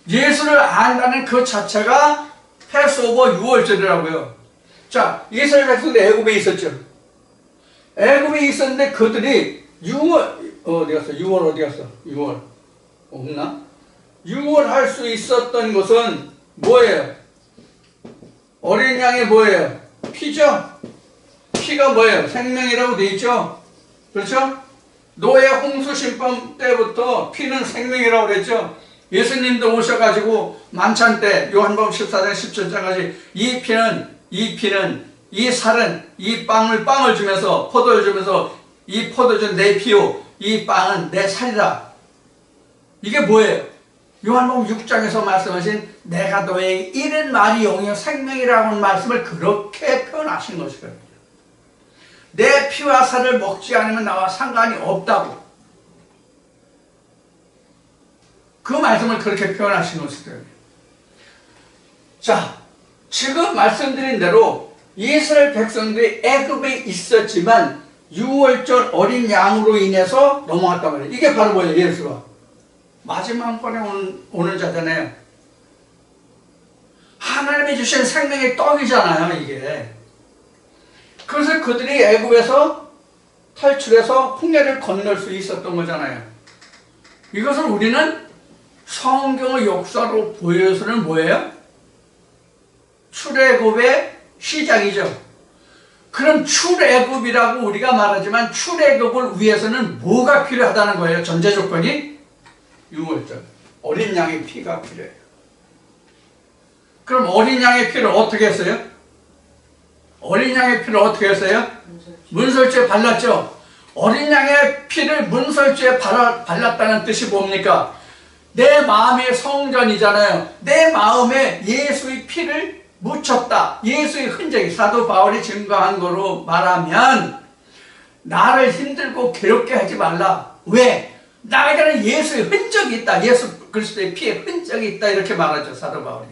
예수를 안다는 그 자체가 패스오버 유월절이라고요. 자, 이스라엘 백성도 애굽에 있었죠. 애굽에 있었는데 그들이 6월 어디 갔어? 6월 어디 갔어? 6월 없나? 6월 할 수 있었던 것은 뭐예요? 어린 양이 뭐예요? 피죠? 피가 뭐예요? 생명이라고 돼 있죠? 그렇죠? 노예 홍수 심판 때부터 피는 생명이라고 그랬죠? 예수님도 오셔가지고 만찬 때 요한복음 14장 17절까지 이 피는 이 살은 이 빵을 주면서 포도를 주면서 이 포도주는 내 피요 이 빵은 내 살이다. 이게 뭐예요? 요한복음 6장에서 말씀하신 내가 너에게 이른 말이 영이요 생명이라고 하는 말씀을 그렇게 표현하신 것이거든요. 내 피와 살을 먹지 않으면 나와 상관이 없다고. 그 말씀을 그렇게 표현하신 것이거든요. 자, 지금 말씀드린 대로 이스라엘 백성들이 애굽에 있었지만 6월절 어린 양으로 인해서 넘어갔단 말이에요. 이게 바로 뭐예요? 예수가 마지막 번에 오는 자잖아요. 하나님이 주신 생명의 떡이잖아요, 이게. 그래서 그들이 애굽에서 탈출해서 홍해를 건널 수 있었던 거잖아요. 이것을 우리는 성경의 역사로 보여서는 뭐예요? 출애굽의 시작이죠. 그럼 출애굽이라고 우리가 말하지만 출애굽을 위해서는 뭐가 필요하다는 거예요? 전제 조건이 6월절 어린 양의 피가 필요해요. 그럼 어린 양의 피를 어떻게 했어요? 어린 양의 피를 어떻게 했어요? 문설주에 발랐죠. 어린 양의 피를 문설주에 발랐다는 뜻이 뭡니까? 내 마음의 성전이잖아요. 내 마음에 예수의 피를 묻혔다. 예수의 흔적이 사도 바울이 증거한 거로 말하면 나를 힘들고 괴롭게 하지 말라. 왜? 나에게는 예수의 흔적이 있다. 예수 그리스도의 피의 흔적이 있다. 이렇게 말하죠. 사도 바울이.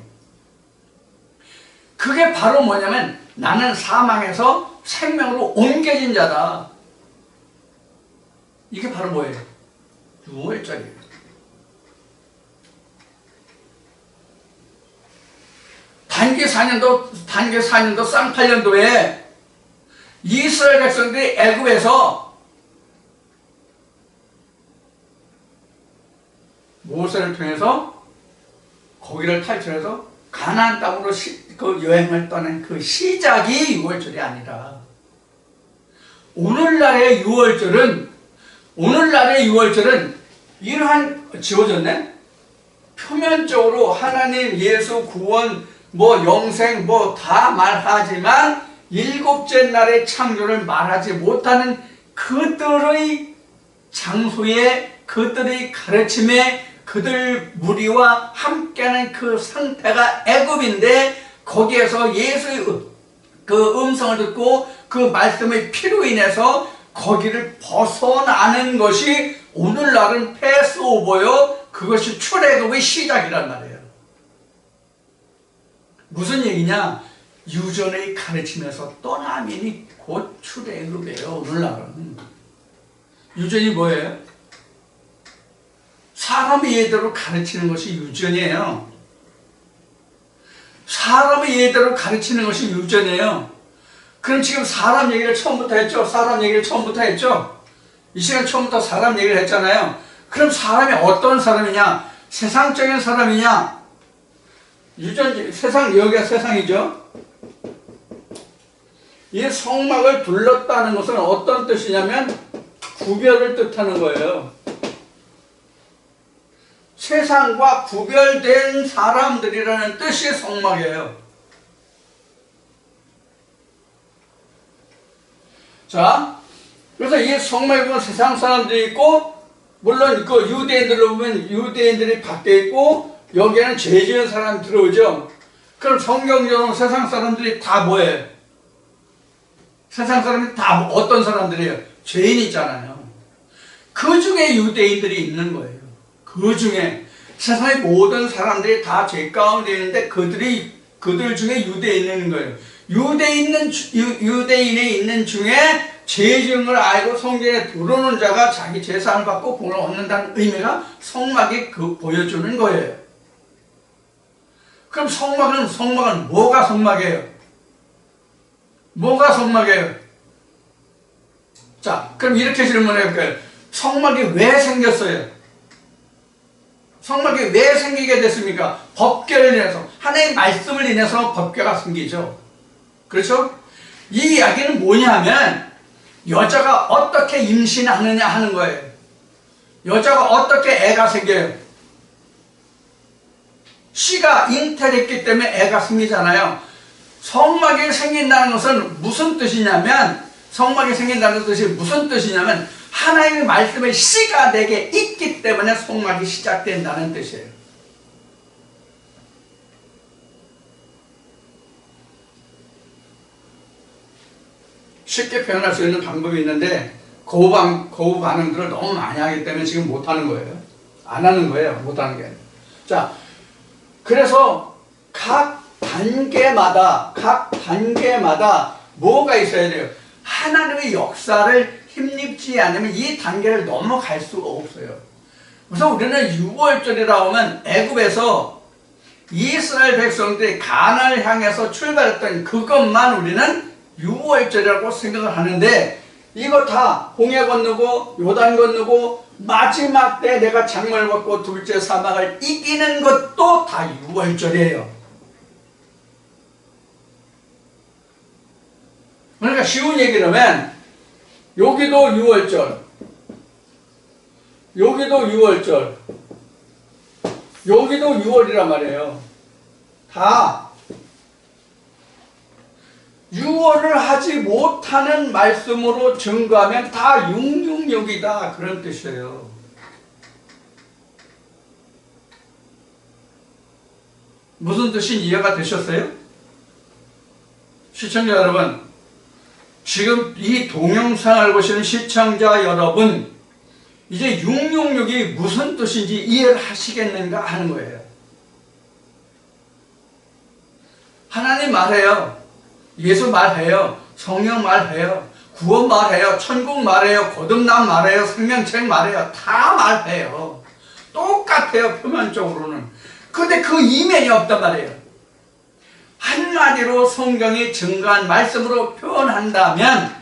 그게 바로 뭐냐면 나는 사망에서 생명으로 옮겨진 자다. 이게 바로 뭐예요? 6월절이에요. 단기 4년도 쌍팔년도에 이스라엘 백성들이 애굽에서 모세를 통해서 거기를 탈출해서 가나안 땅으로 그 여행을 떠난 그 시작이 6월절이 아니라 오늘날의 6월절은 이러한 지워졌네? 표면적으로 하나님, 예수, 구원, 영생 다 말하지만 일곱째 날의 창조를 말하지 못하는 그들의 장소에 그들의 가르침에 그들 무리와 함께하는 그 상태가 애굽인데 거기에서 예수의 그 음성을 듣고 그 말씀의 피로 인해서 거기를 벗어나는 것이 오늘날은 패스오버요. 그것이 출애굽의 시작이란 말이에요. 무슨 얘기냐? 유전의 가르침에서 떠나면이 곧 출애굽이에요. 오늘날은. 유전이 뭐예요? 사람의 예대로 가르치는 것이 유전이에요. 사람의 예대로 가르치는 것이 유전이에요. 그럼 지금 사람 얘기를 처음부터 했죠? 사람 얘기를 처음부터 했죠? 이 시간 처음부터 사람 얘기를 했잖아요. 그럼 사람이 어떤 사람이냐? 세상적인 사람이냐? 유전, 세상, 여기가 세상이죠? 이 성막을 둘렀다는 것은 어떤 뜻이냐면 구별을 뜻하는 거예요. 세상과 구별된 사람들이라는 뜻이 성막이에요. 자, 그래서 이 성막에 보면 세상 사람들이 있고, 물론 그 유대인들로 보면 유대인들이 밖에 있고, 여기에는 죄 지은 사람이 들어오죠. 그럼 성경적으로 세상 사람들이 다 뭐예요? 세상 사람이 다 어떤 사람들이에요? 죄인 있잖아요. 그 중에 유대인들이 있는 거예요. 그 중에 세상의 모든 사람들이 다 죄 가운데 있는데 그들 중에 유대인이 있는 거예요. 유대인에 있는 중에 죄 지은 걸 알고 성전에 들어오는 자가 자기 재산을 받고 공을 얻는다는 의미가 성막이 보여주는 거예요. 그럼 성막은 뭐가 성막이에요? 뭐가 성막이에요? 자, 그럼 이렇게 질문해 볼까요? 성막이 왜 생겼어요? 성막이 왜 생기게 됐습니까? 법궤를 인해서, 하나님의 말씀을 인해서 법궤가 생기죠. 그렇죠? 이 이야기는 뭐냐면 여자가 어떻게 임신하느냐 하는 거예요. 여자가 어떻게 애가 생겨요? 씨가 잉태됐기 때문에 애가 생기잖아요. 성막이 생긴다는 것은 무슨 뜻이냐면, 성막이 생긴다는 뜻이 무슨 뜻이냐면 하나님의 말씀의 씨가 내게 있기 때문에 성막이 시작된다는 뜻이에요. 쉽게 표현할 수 있는 방법이 있는데 거부 반응들을 너무 많이 하기 때문에 지금 못하는 거예요. 안 하는 거예요. 못하는 게. 자, 그래서 각 단계마다 뭐가 있어야 돼요? 하나님의 역사를 힘입지 않으면 이 단계를 넘어갈 수가 없어요. 그래서 우리는 6월절이라고 하면 애굽에서 이스라엘 백성들이 가나안을 향해서 출발했던 그것만 우리는 6월절이라고 생각을 하는데, 이거 다 홍해 건너고 요단 건너고 마지막 때 내가 장막을 벗고 둘째 사막을 이기는 것도 다 6월절이에요. 그러니까 쉬운 얘기를 하면 여기도 6월절, 여기도 6월절, 여기도 6월이란 말이에요. 다 6월을 하지 못하는 말씀으로 증거하면 다 666이다 그런 뜻이에요. 무슨 뜻인지 이해가 되셨어요? 시청자 여러분, 지금 이 동영상을 보시는 시청자 여러분, 이제 666이 무슨 뜻인지 이해를 하시겠는가 하는 거예요. 하나님 말해요. 예수 말해요. 성령 말해요. 구원 말해요. 천국 말해요. 거듭남 말해요. 생명책 말해요. 다 말해요. 똑같아요. 표면적으로는. 근데 그 이면이 없단 말이에요. 한마디로 성경이 증거한 말씀으로 표현한다면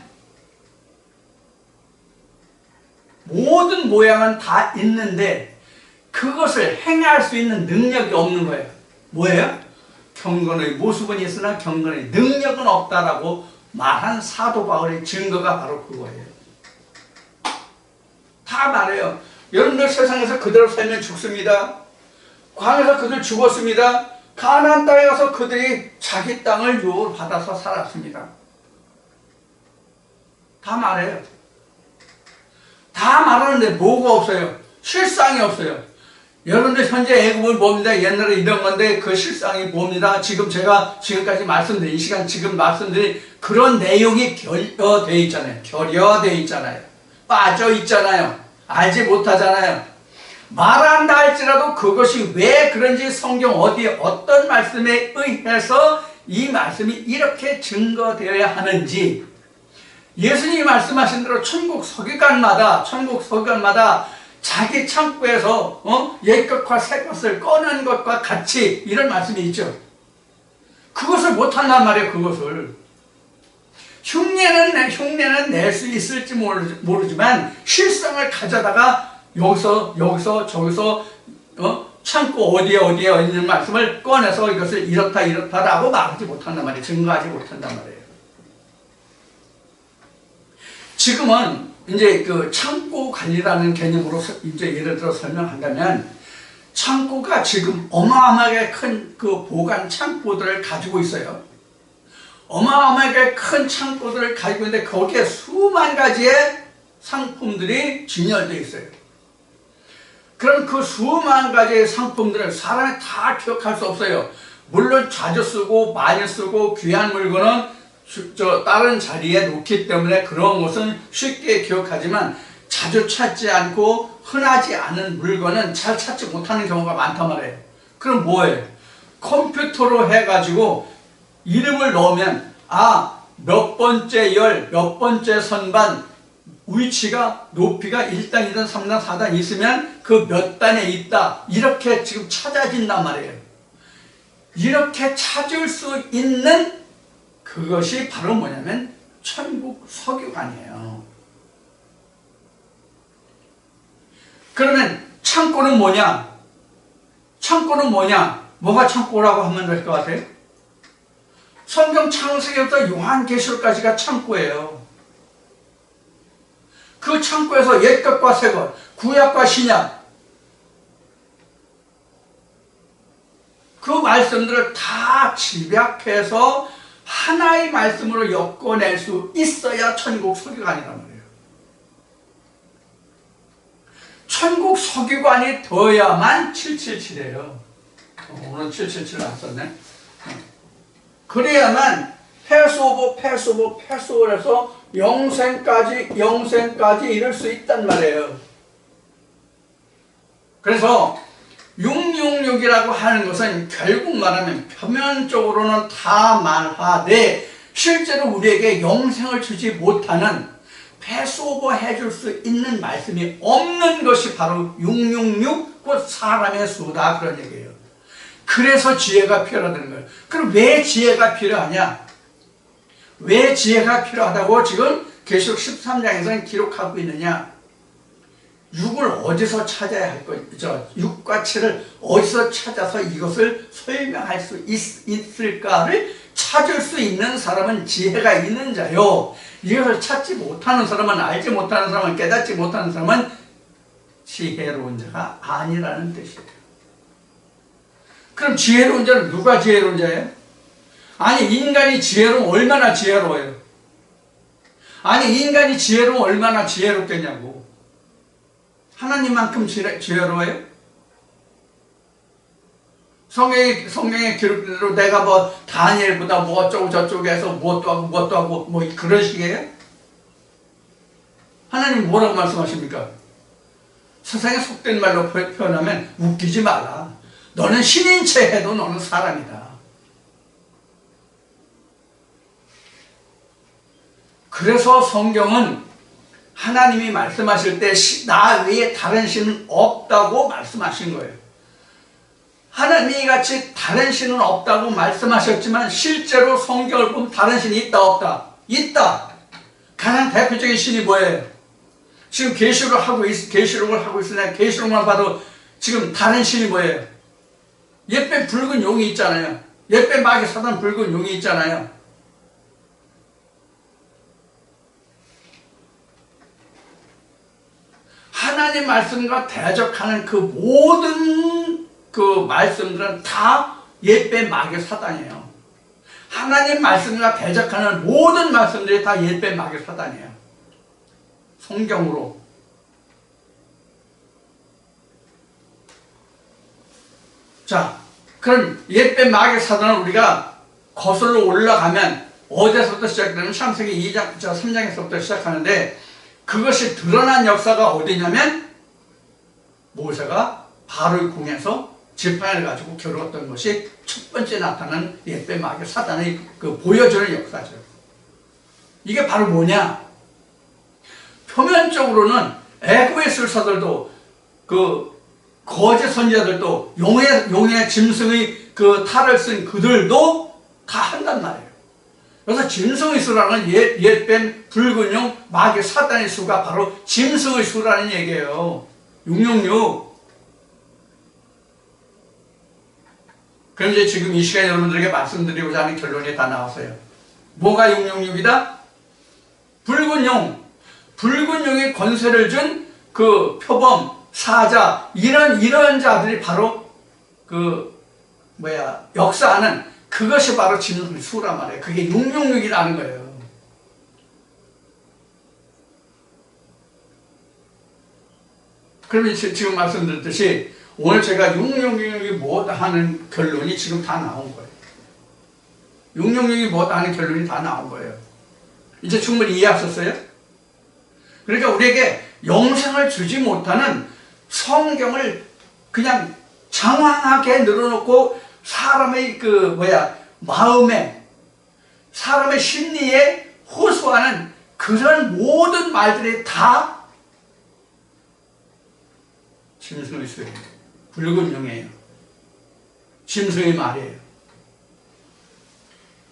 모든 모양은 다 있는데 그것을 행할 수 있는 능력이 없는 거예요. 뭐예요? 경건의 모습은 있으나 경건의 능력은 없다라고 말한 사도 바울의 증거가 바로 그거예요. 다 말해요. 여러분들 세상에서 그대로 살면 죽습니다. 광야에서 그들 죽었습니다. 가나안 땅에 가서 그들이 자기 땅을 유업을 받아서 살았습니다. 다 말해요. 다 말하는데 뭐가 없어요? 실상이 없어요. 여러분들 현재 애굽을 뭡니다. 옛날에 이런 건데 그 실상이 뭡니다. 지금 제가 지금까지 말씀드린 이 시간 지금 말씀드린 그런 내용이 결여되어 있잖아요. 결여되어 있잖아요. 빠져 있잖아요. 알지 못하잖아요. 말한다 할지라도 그것이 왜 그런지 성경 어디에 어떤 말씀에 의해서 이 말씀이 이렇게 증거되어야 하는지 예수님이 말씀하신 대로 천국 서기관마다 자기 창고에서 옛것과 새것을 꺼낸 것과 같이 이런 말씀이 있죠. 그것을 못한단 말이에요. 그것을 흉내는 낼 수 있을지 모르지만 실상을 가져다가 여기서 저기서 창고 어디에 있는 말씀을 꺼내서 이것을 이렇다라고 말하지 못한단 말이에요. 증거하지 못한단 말이에요. 지금은 이제 그 창고 관리라는 개념으로 이제 예를 들어 설명한다면 창고가 지금 어마어마하게 큰 그 보관 창고들을 가지고 있어요. 어마어마하게 큰 창고들을 가지고 있는데 거기에 수만 가지의 상품들이 진열되어 있어요. 그럼 그 수만 가지의 상품들을 사람이 다 기억할 수 없어요. 물론 자주 쓰고 많이 쓰고 귀한 물건은 다른 자리에 놓기 때문에 그런 것은 쉽게 기억하지만 자주 찾지 않고 흔하지 않은 물건은 잘 찾지 못하는 경우가 많단 말이에요. 그럼 뭐예요? 컴퓨터로 해가지고 이름을 넣으면 몇 번째 열, 몇 번째 선반 위치가 높이가 1단, 2단, 3단, 4단 있으면 그 몇 단에 있다 이렇게 지금 찾아진단 말이에요. 이렇게 찾을 수 있는 그것이 바로 뭐냐면 천국 서기관이에요. 그러면 창고는 뭐냐? 뭐가 창고라고 하면 될 것 같아요? 성경 창세기부터 요한계시록까지가 창고예요. 그 창고에서 옛것과 새것, 구약과 신약 그 말씀들을 다 집약해서 하나의 말씀으로 엮어낼 수 있어야 천국 서기관이란 말이에요. 천국 서기관이 되어야만 777이에요. 오늘 777 안 썼네. 그래야만 패스오버를 해서 영생까지 이룰 수 있단 말이에요. 그래서 666이라고 하는 것은 결국 말하면 표면적으로는 다 말하되 실제로 우리에게 영생을 주지 못하는 패스오버 해줄 수 있는 말씀이 없는 것이 바로 666 곧 사람의 수다 그런 얘기예요. 그래서 지혜가 필요하다는 거예요. 그럼 왜 지혜가 필요하냐? 왜 지혜가 필요하다고 지금 계시록 13장에서는 기록하고 있느냐? 6을 어디서 찾아야 할 거죠? 6과 7을 어디서 찾아서 이것을 설명할 수 있을까를 찾을 수 있는 사람은 지혜가 있는 자요. 이것을 찾지 못하는 사람은, 알지 못하는 사람은, 깨닫지 못하는 사람은 지혜로운 자가 아니라는 뜻이에요. 그럼 지혜로운 자는 누가 지혜로운 자예요? 아니 인간이 지혜로우면 얼마나 지혜로워요? 아니 인간이 지혜로우면 얼마나 지혜롭겠냐고. 하나님만큼 지혜로워요? 성경에 기록대로 내가 뭐 다니엘보다 뭐 어쩌고 저쩌고 해서 뭣도 하고 뭐 그런 식이에요? 하나님 뭐라고 말씀하십니까? 세상에 속된 말로 표현하면 웃기지 마라. 너는 신인 채 해도 너는 사람이다. 그래서 성경은 하나님이 말씀하실 때 나 외에 다른 신은 없다고 말씀하신 거예요. 하나님이 같이 다른 신은 없다고 말씀하셨지만 실제로 성경을 보면 다른 신이 있다 없다? 있다. 가장 대표적인 신이 뭐예요? 지금 계시록을 하고 있으나 계시록만 봐도 지금 다른 신이 뭐예요? 옛뱀 붉은 용이 있잖아요. 옛뱀 마귀 사단 붉은 용이 있잖아요. 하나님 말씀과 대적하는 그 모든 그 말씀들은 다 옛뱀 마귀 사단이에요. 하나님 말씀과 대적하는 모든 말씀들이 다 옛뱀 마귀 사단이에요. 성경으로. 자, 그럼 옛뱀 마귀 사단을 우리가 거슬러 올라가면 어디서부터 시작되면 창세기 2장, 3장에서부터 시작하는데 그것이 드러난 역사가 어디냐면 모세가 바로의 궁에서 지팡이를 가지고 겨루었던 것이 첫 번째 나타난 옛뱀 마귀 사단의 그 보여주는 역사죠. 이게 바로 뭐냐? 표면적으로는 애굽의 술사들도 그 거짓 선지자들도 용의 짐승의 그 탈을 쓴 그들도 다 한단 말이에요. 그래서 짐승의 수라는 옛뱀 붉은 용 마귀 사단의 수가 바로 짐승의 수라는 얘기예요. 666. 그럼 이제 지금 이 시간에 여러분들에게 말씀드리고자 하는 결론이 다 나왔어요. 뭐가 666이다? 붉은 용의 권세를 준 그 표범, 사자, 이런 자들이 바로 역사하는 그것이 바로 짐승의 수란 말이에요. 그게 666이라는 거예요. 그러면 지금 말씀드렸듯이 오늘 제가 666이 뭐다 하는 결론이 지금 다 나온 거예요. 666이 뭐다 하는 결론이 다 나온 거예요. 이제 충분히 이해하셨어요? 그러니까 우리에게 영생을 주지 못하는 성경을 그냥 장황하게 늘어놓고 사람의 마음에, 사람의 심리에 호소하는 그런 모든 말들이 다 짐승의 수예요. 붉은 용이에요. 짐승의 말이에요.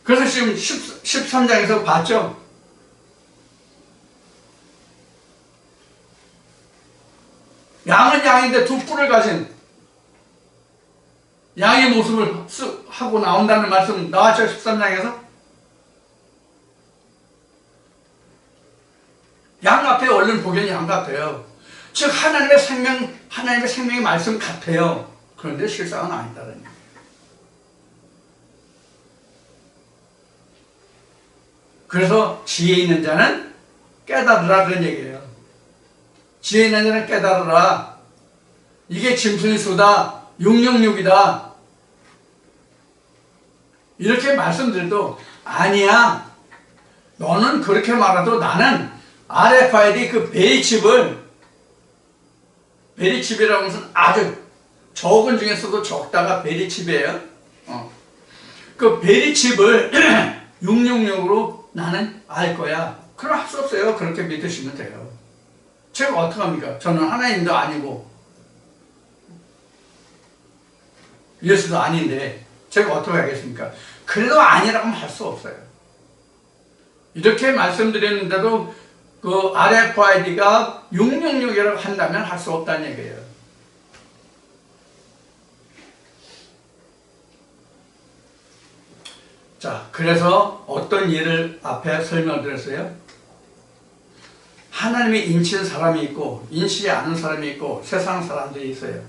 그래서 지금 13장에서 봤죠? 양은 양인데 두 뿔을 가진 양의 모습을 하고 나온다는 말씀 나왔죠? 13장에서? 양 같아요. 얼른 보기엔 양 같아요. 즉 하나님의 생명의 말씀 같아요. 그런데 실상은 아니다는 얘기예요. 그래서 지혜 있는 자는 깨달으라 그런 얘기예요. 지혜 있는 자는 깨달으라. 이게 짐승의 수다. 666이다. 이렇게 말씀드려도 아니야. 너는 그렇게 말해도 나는 RFID 그 베리칩이라고 하는 것은 아주 적은 중에서도 적다가 베리칩이에요. 그 베리칩을 666으로 나는 알 거야. 그럼 할 수 없어요. 그렇게 믿으시면 돼요. 제가 어떡합니까? 저는 하나님도 아니고 예수도 아닌데 제가 어떻게 하겠습니까? 그래도 아니라고 할 수 없어요. 이렇게 말씀드렸는데도 그 RFID가 666이라고 한다면 할 수 없다는 얘기예요. 자, 그래서 어떤 예를 앞에 설명드렸어요? 하나님이 인치는 사람이 있고 인치지 않은 사람이 있고 세상 사람들이 있어요.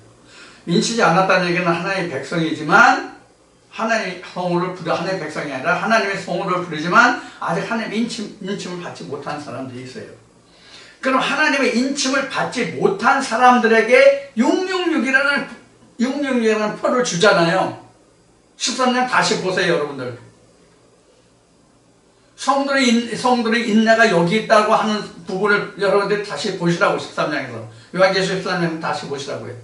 인치지 않았다는 얘기는 하나님의 백성이지만 하나님의 백성이 아니라 하나님의 성호를 부르지만 아직 하나님의 인침을 받지 못한 사람들이 있어요. 그럼 하나님의 인침을 받지 못한 사람들에게 666이라는 표를 주잖아요. 13장 다시 보세요, 여러분들. 성도의 인내가 여기 있다고 하는 부분을 여러분들이 다시 보시라고. 13장에서 요한계시록 13장 다시 보시라고요.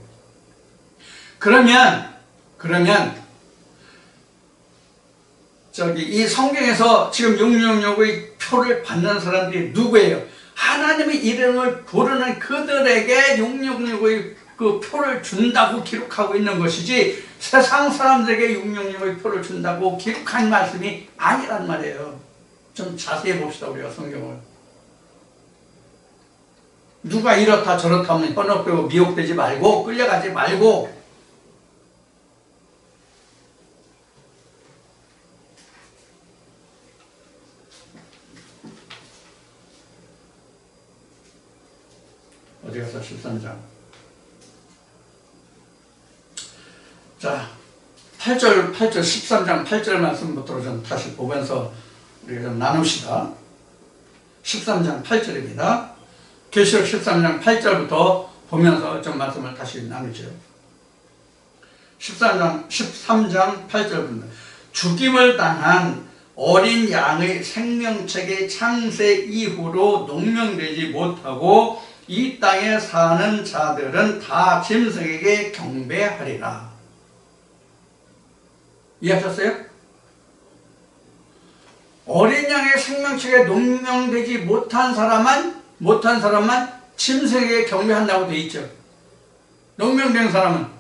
그러면 이 성경에서 지금 666의 표를 받는 사람들이 누구예요? 하나님의 이름을 부르는 그들에게 666의 그 표를 준다고 기록하고 있는 것이지 세상 사람들에게 666의 표를 준다고 기록한 말씀이 아니란 말이에요. 좀 자세히 봅시다, 우리가 성경을. 누가 이렇다 저렇다 하면 현혹되고 미혹되지 말고 끌려가지 말고 어디 가서 13장. 자, 8절 13장 8절 말씀부터 좀 다시 보면서 우리가 좀 나눕시다. 13장 8절입니다. 계시록 13장 8절부터 보면서 좀 말씀을 다시 나누죠. 13장 8절입니다. 죽임을 당한 어린 양의 생명책의 창세 이후로 농명되지 못하고 이 땅에 사는 자들은 다 짐승에게 경배하리라. 이해하셨어요? 어린 양의 생명책에 농명되지 못한 사람만 짐승에게 경배한다고 돼 있죠. 농명된 사람은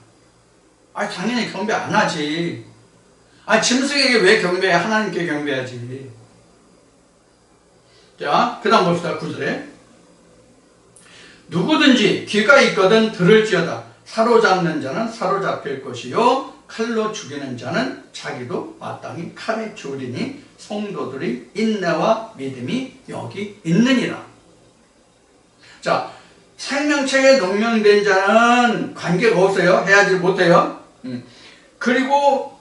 당연히 경배 안 하지. 짐승에게 왜 경배해? 하나님께 경배하지. 자, 그 다음 봅시다. 9절에 누구든지 귀가 있거든 들을지어다. 사로잡는 자는 사로잡힐 것이요 칼로 죽이는 자는 자기도 마땅히 칼에 죽으리니 성도들의 인내와 믿음이 여기 있느니라. 자, 생명책에 농명된 자는 관계가 없어요. 해야지 못해요. 그리고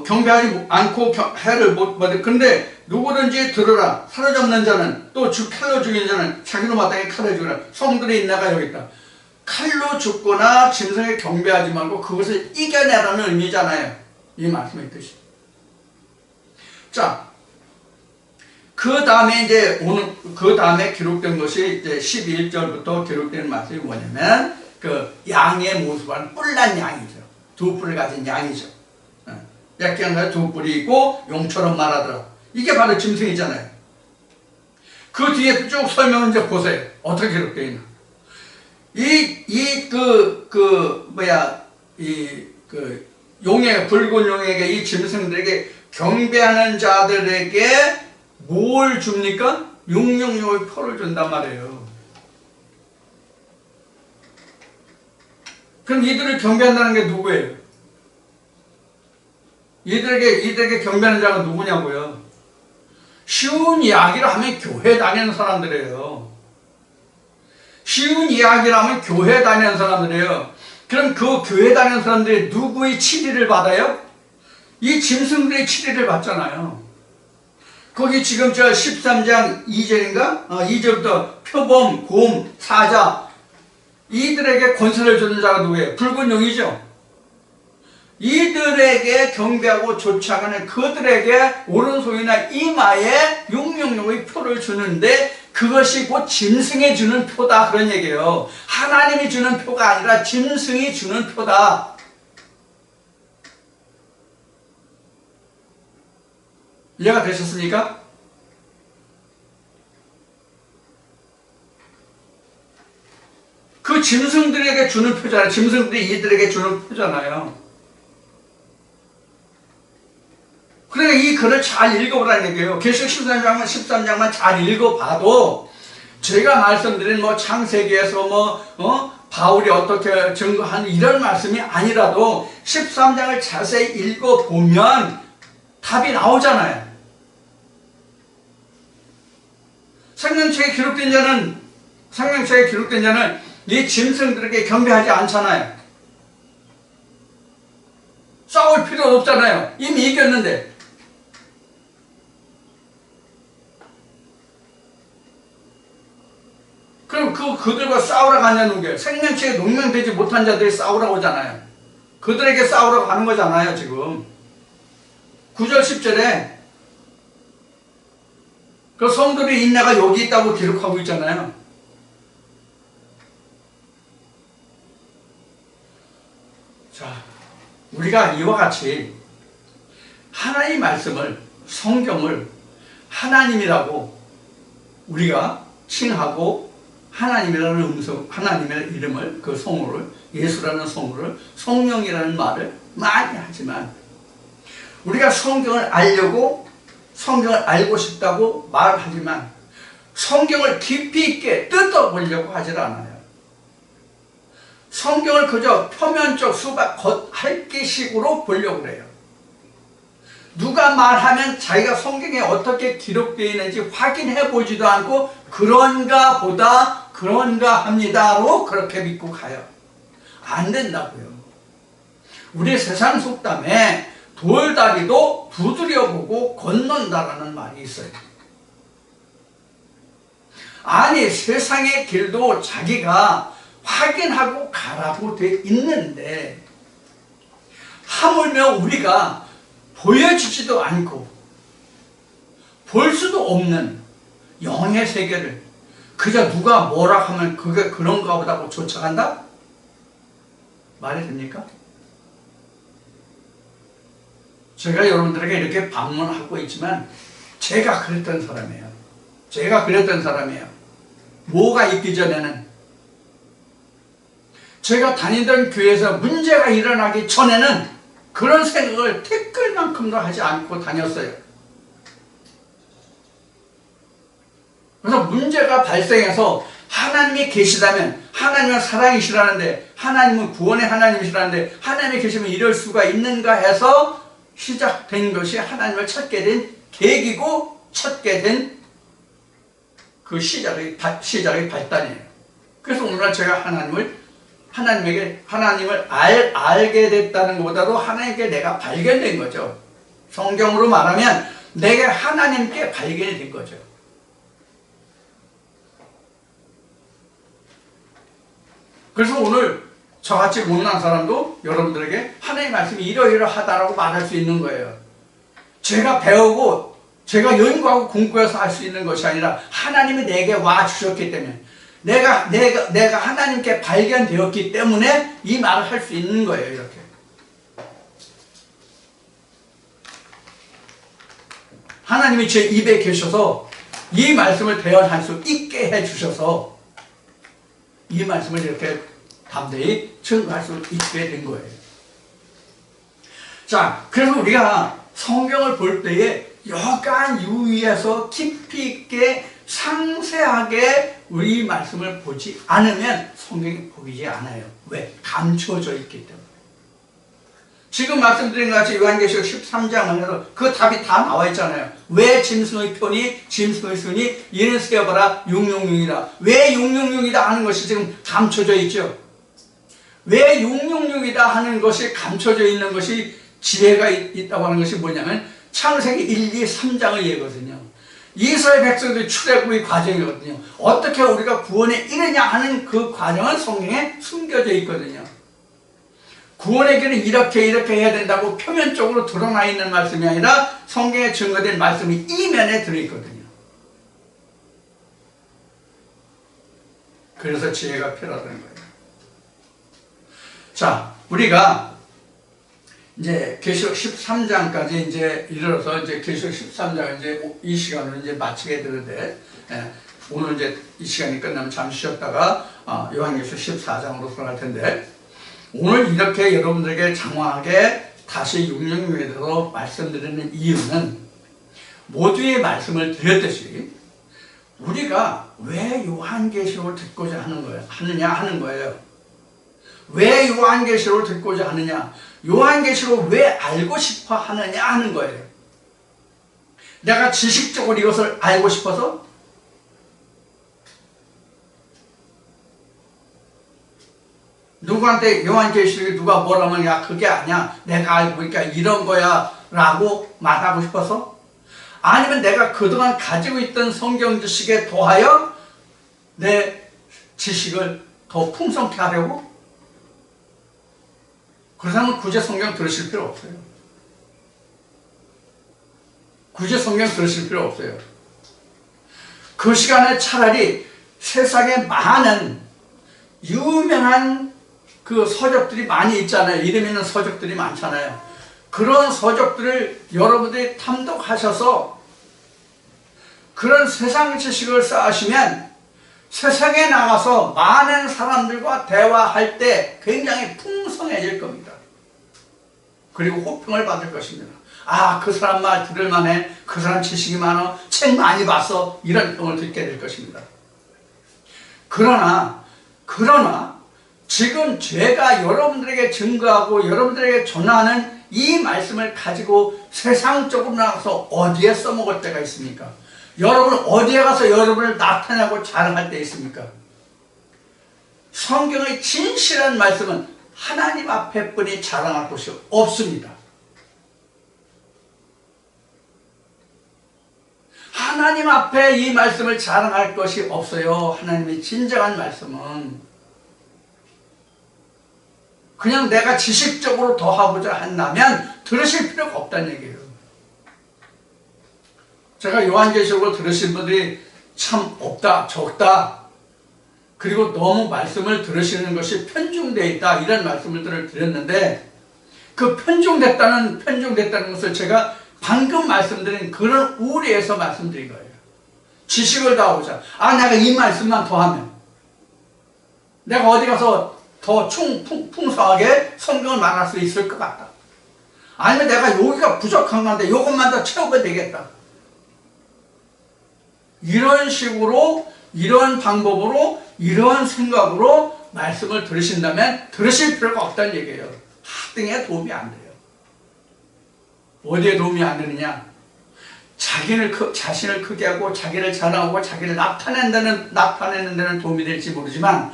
경배하지 않고 해를 못 받아. 근데 누구든지 들으라. 사로잡는 자는 또 칼로 죽이는 자는 자기도 마땅히 칼에 죽이라. 성들의 인내가 여기 있다. 칼로 죽거나 짐승에 경배하지 말고 그것을 이겨내라는 의미잖아요. 이 말씀의 뜻이. 자, 그 다음에 그 다음에 기록된 것이 이제 11절부터 기록된 말씀이 뭐냐면, 그 양의 모습은 뿔난 양이죠. 두 뿔을 가진 양이죠. 약간 두 뿔이 있고 용처럼 말하더라. 이게 바로 짐승이잖아요. 그 뒤에 쭉 설명을 이제 보세요. 어떻게 기록되어 있나. 붉은 용에게, 이 짐승들에게 경배하는 자들에게 뭘 줍니까? 육령용의 표를 준단 말이에요. 그럼 이들을 경배한다는 게 누구예요? 이들에게 경배하는 자가 누구냐고요? 쉬운 이야기를 하면 교회 다니는 사람들이에요. 쉬운 이야기를 하면 교회 다니는 사람들이에요. 그럼 그 교회 다니는 사람들이 누구의 치리를 받아요? 이 짐승들의 치리를 받잖아요. 거기 지금 13장 2절인가? 2절부터 표범, 곰, 사자, 이들에게 권세를 주는 자가 누구예요? 붉은 용이죠. 이들에게 경배하고 쫓아가는 그들에게 오른손이나 이마에 육령용의 표를 주는데, 그것이 곧 짐승이 주는 표다, 그런 얘기예요. 하나님이 주는 표가 아니라 짐승이 주는 표다. 이해가 되셨습니까? 그 짐승들에게 주는 표잖아요. 짐승들이 이들에게 주는 표잖아요. 그러니까 이 글을 잘 읽어보라는 얘기예요. 계시록 13장만 잘 읽어봐도 제가 말씀드린 창세기에서 바울이 어떻게 증거한 이런 말씀이 아니라도 13장을 자세히 읽어보면 답이 나오잖아요. 생명책에 기록된 자는 이 짐승들에게 경배하지 않잖아요. 싸울 필요 없잖아요. 이미 이겼는데. 그럼 그들과 싸우라고 하냐는 게, 생명체에 농명되지 못한 자들이 싸우라고 하잖아요. 그들에게 싸우라고 하는 거잖아요, 지금. 9절, 10절에 그 성들의 인내가 여기 있다고 기록하고 있잖아요. 자, 우리가 이와 같이 하나님의 말씀을, 성경을 하나님이라고 우리가 칭하고, 하나님이라는 하나님의 이름을, 그 성호를, 예수라는 성호를, 성령이라는 말을 많이 하지만, 우리가 성경을 알고 싶다고 말하지만 성경을 깊이 있게 뜯어보려고 하질 않아요. 성경을 그저 표면적 수박 겉핥기식으로 보려고 해요. 누가 말하면 자기가 성경에 어떻게 기록되어 있는지 확인해 보지도 않고 그런가 보다, 그런가 합니다로 그렇게 믿고 가요. 안 된다고요. 우리 세상 속담에 돌다리도 두드려보고 건넌다라는 말이 있어요. 아니, 세상의 길도 자기가 확인하고 가라고 돼 있는데, 그러면 우리가 보여지지도 않고 볼 수도 없는 영의 세계를 그저 누가 뭐라 하면 그게 그런가 보다고 쫓아간다? 말이 됩니까? 제가 여러분들에게 이렇게 방문하고 있지만 제가 그랬던 사람이에요. 제가 그랬던 사람이에요. 뭐가 있기 전에는 제가 다니던 교회에서 문제가 일어나기 전에는 그런 생각을 티끌만큼도 하지 않고 다녔어요. 그래서 문제가 발생해서 하나님이 계시다면, 하나님은 사랑이시라는데, 하나님은 구원의 하나님이시라는데 하나님이 계시면 이럴 수가 있는가 해서 시작된 것이 하나님을 찾게 된 계기고 찾게 된 그 시작의 발단이에요. 그래서 오늘날 제가 하나님을 알게 됐다는 것보다도 하나님께 내가 발견된 거죠. 성경으로 말하면 내게 하나님께 발견이 된 거죠. 그래서 오늘 저같이 못난 사람도 여러분들에게 하나님의 말씀이 이러이러하다라고 말할 수 있는 거예요. 제가 배우고 제가 연구하고 공부해서 할 수 있는 것이 아니라 하나님이 내게 와 주셨기 때문에 내가 하나님께 발견되었기 때문에 이 말을 할 수 있는 거예요. 이렇게 하나님이 제 입에 계셔서 이 말씀을 대언할 수 있게 해주셔서 이 말씀을 이렇게 담대히 증거할 수 있게 된 거예요. 자, 그래서 우리가 성경을 볼 때에 여간 유의해서 깊이 있게 상세하게 우리 말씀을 보지 않으면 성경이 보이지 않아요. 왜? 감춰져 있기 때문에. 지금 말씀드린 것 같이 요한계시록 13장에서 그 답이 다 나와 있잖아요. 왜 짐승의 표니 짐승의 순이 이는 세어봐라 666이다. 왜 666이다 하는 것이 지금 감춰져 있죠. 왜 666이다 하는 것이 감춰져 있는 것이 지혜가 있다고 하는 것이 뭐냐면 창세기 1, 2, 3장의 예거든요. 이스라엘 백성들이 출애굽의 과정이거든요. 어떻게 우리가 구원에 이르냐 하는 그 과정은 성경에 숨겨져 있거든요. 구원의 길은 이렇게 해야 된다고 표면적으로 드러나 있는 말씀이 아니라 성경에 증거된 말씀이 이면에 들어있거든요. 그래서 지혜가 필요하다는 거예요. 자, 우리가 이제 계시록 13장까지 이제 이르러서 이제 계시록 13장을 이제 이 시간으로 이제 마치게 되는데, 오늘 이제 이 시간이 끝나면 잠시 쉬었다가 요한계시록 14장으로 들어갈 텐데, 오늘 이렇게 여러분들에게 장황하게 다시 666에 대해서 말씀드리는 이유는 모두의 말씀을 드렸듯이 우리가 왜 요한계시록을 듣고자 하느냐 하는 거예요. 왜 요한계시록을 듣고자 하느냐, 요한계시록을 왜 알고 싶어 하느냐 하는 거예요. 내가 지식적으로 이것을 알고 싶어서? 누구한테 요한계시록이 누가 뭐라면 야 그게 아니야 내가 알고 보니까 이런 거야 라고 말하고 싶어서? 아니면 내가 그동안 가지고 있던 성경 지식에 더하여 내 지식을 더 풍성케 하려고? 그렇다면 굳이 성경 들으실 필요 없어요. 굳이 성경 들으실 필요 없어요. 그 시간에 차라리 세상에 많은 유명한 그 서적들이 많이 있잖아요. 이름 있는 서적들이 많잖아요. 그런 서적들을 여러분들이 탐독하셔서 그런 세상 지식을 쌓으시면 세상에 나가서 많은 사람들과 대화할 때 굉장히 풍성해질 겁니다. 그리고 호평을 받을 것입니다. 아, 그 사람 말 들을만해. 그 사람 지식이 많아. 책 많이 봤어. 이런 평을 듣게 될 것입니다. 그러나 지금 제가 여러분들에게 증거하고 여러분들에게 전하는 이 말씀을 가지고 세상적으로 나가서 어디에 써먹을 때가 있습니까? 여러분 어디에 가서 여러분을 나타내고 자랑할 때 있습니까? 성경의 진실한 말씀은 하나님 앞에 뿐이 자랑할 곳이 없습니다. 하나님 앞에 이 말씀을 자랑할 것이 없어요. 하나님의 진정한 말씀은. 그냥 내가 지식적으로 더 하고자 한다면 들으실 필요가 없다는 얘기예요. 제가 요한계시록을 들으신 분들이 참 없다, 적다, 그리고 너무 말씀을 들으시는 것이 편중되어 있다, 이런 말씀을 드렸는데, 그 편중됐다는 것을 제가 방금 말씀드린 그런 우리에서 말씀드린 거예요. 지식을 더 하고자, 내가 이 말씀만 더 하면 내가 어디 가서 더 풍성하게 성경을 말할 수 있을 것 같다. 아니면 내가 여기가 부족한 건데 이것만 더 채우면 되겠다. 이런 식으로, 이런 방법으로, 이런 생각으로 말씀을 들으신다면 들으실 필요가 없다는 얘기예요. 하등에 도움이 안 돼요. 어디에 도움이 안 되느냐? 자신을 크게 하고 자기를 자랑하고 자기를 나타내는 데는 도움이 될지 모르지만,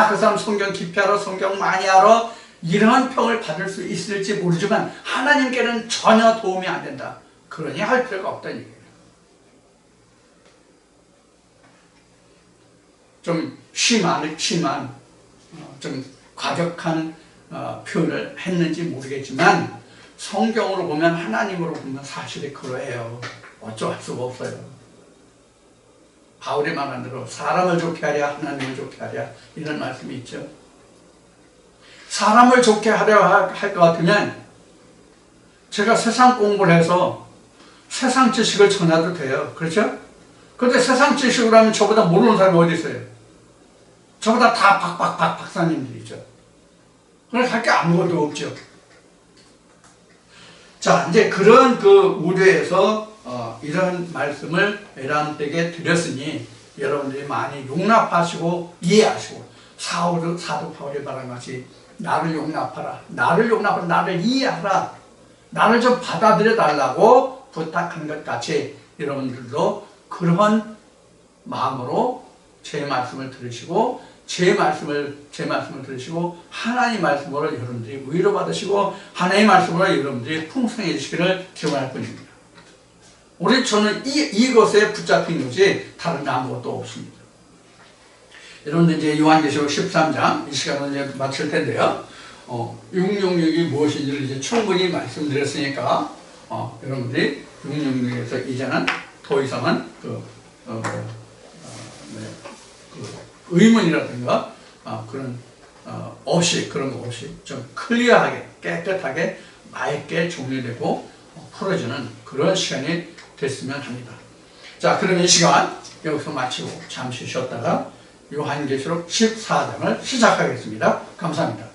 그 사람 성경 깊이 알아, 성경 많이 알아, 이런 평을 받을 수 있을지 모르지만 하나님께는 전혀 도움이 안 된다. 그러니 할 필요가 없다는 얘기예요. 좀 심한 좀 과격한 표현을 했는지 모르겠지만, 성경으로 보면, 하나님으로 보면 사실이 그러해요. 어쩔 수가 없어요. 바울이 말한 대로 사람을 좋게 하랴 하나님을 좋게 하랴, 이런 말씀이 있죠. 사람을 좋게 하려 할 것 같으면 제가 세상 공부를 해서 세상 지식을 전해도 돼요. 그렇죠? 그런데 세상 지식으로 하면 저보다 모르는 사람이 어디 있어요? 저보다 다 박사님들이죠. 그래서 할 게 아무것도 없죠. 자, 이제 그런 우려에서 이런 말씀을 여러분에게 드렸으니 여러분들이 많이 용납하시고 이해하시고, 사도 바울이 말한 것이 나를 용납하라, 나를 이해하라, 나를 좀 받아들여 달라고 부탁하는 것 같이 여러분들도 그런 마음으로 제 말씀을 들으시고, 제 말씀을 들으시고, 하나님 말씀으로 여러분들이 위로받으시고, 하나님 말씀으로 여러분들이 풍성해지시기를 기원할 뿐입니다. 저는 이것에 붙잡힌 것이 다른 아무것도 없습니다. 여러분들 이제 요한계시록 13장, 이 시간은 이제 마칠 텐데요. 666이 무엇인지를 이제 충분히 말씀드렸으니까, 여러분들이 666에서 이제는 더 이상은 의문이라든가 그런 그런 거 없이 좀 클리어하게, 깨끗하게, 맑게 정리되고 풀어지는 그런 시간이 됐으면 합니다. 자, 그럼 이 시간 여기서 마치고 잠시 쉬었다가 요한계시록 14장을 시작하겠습니다. 감사합니다.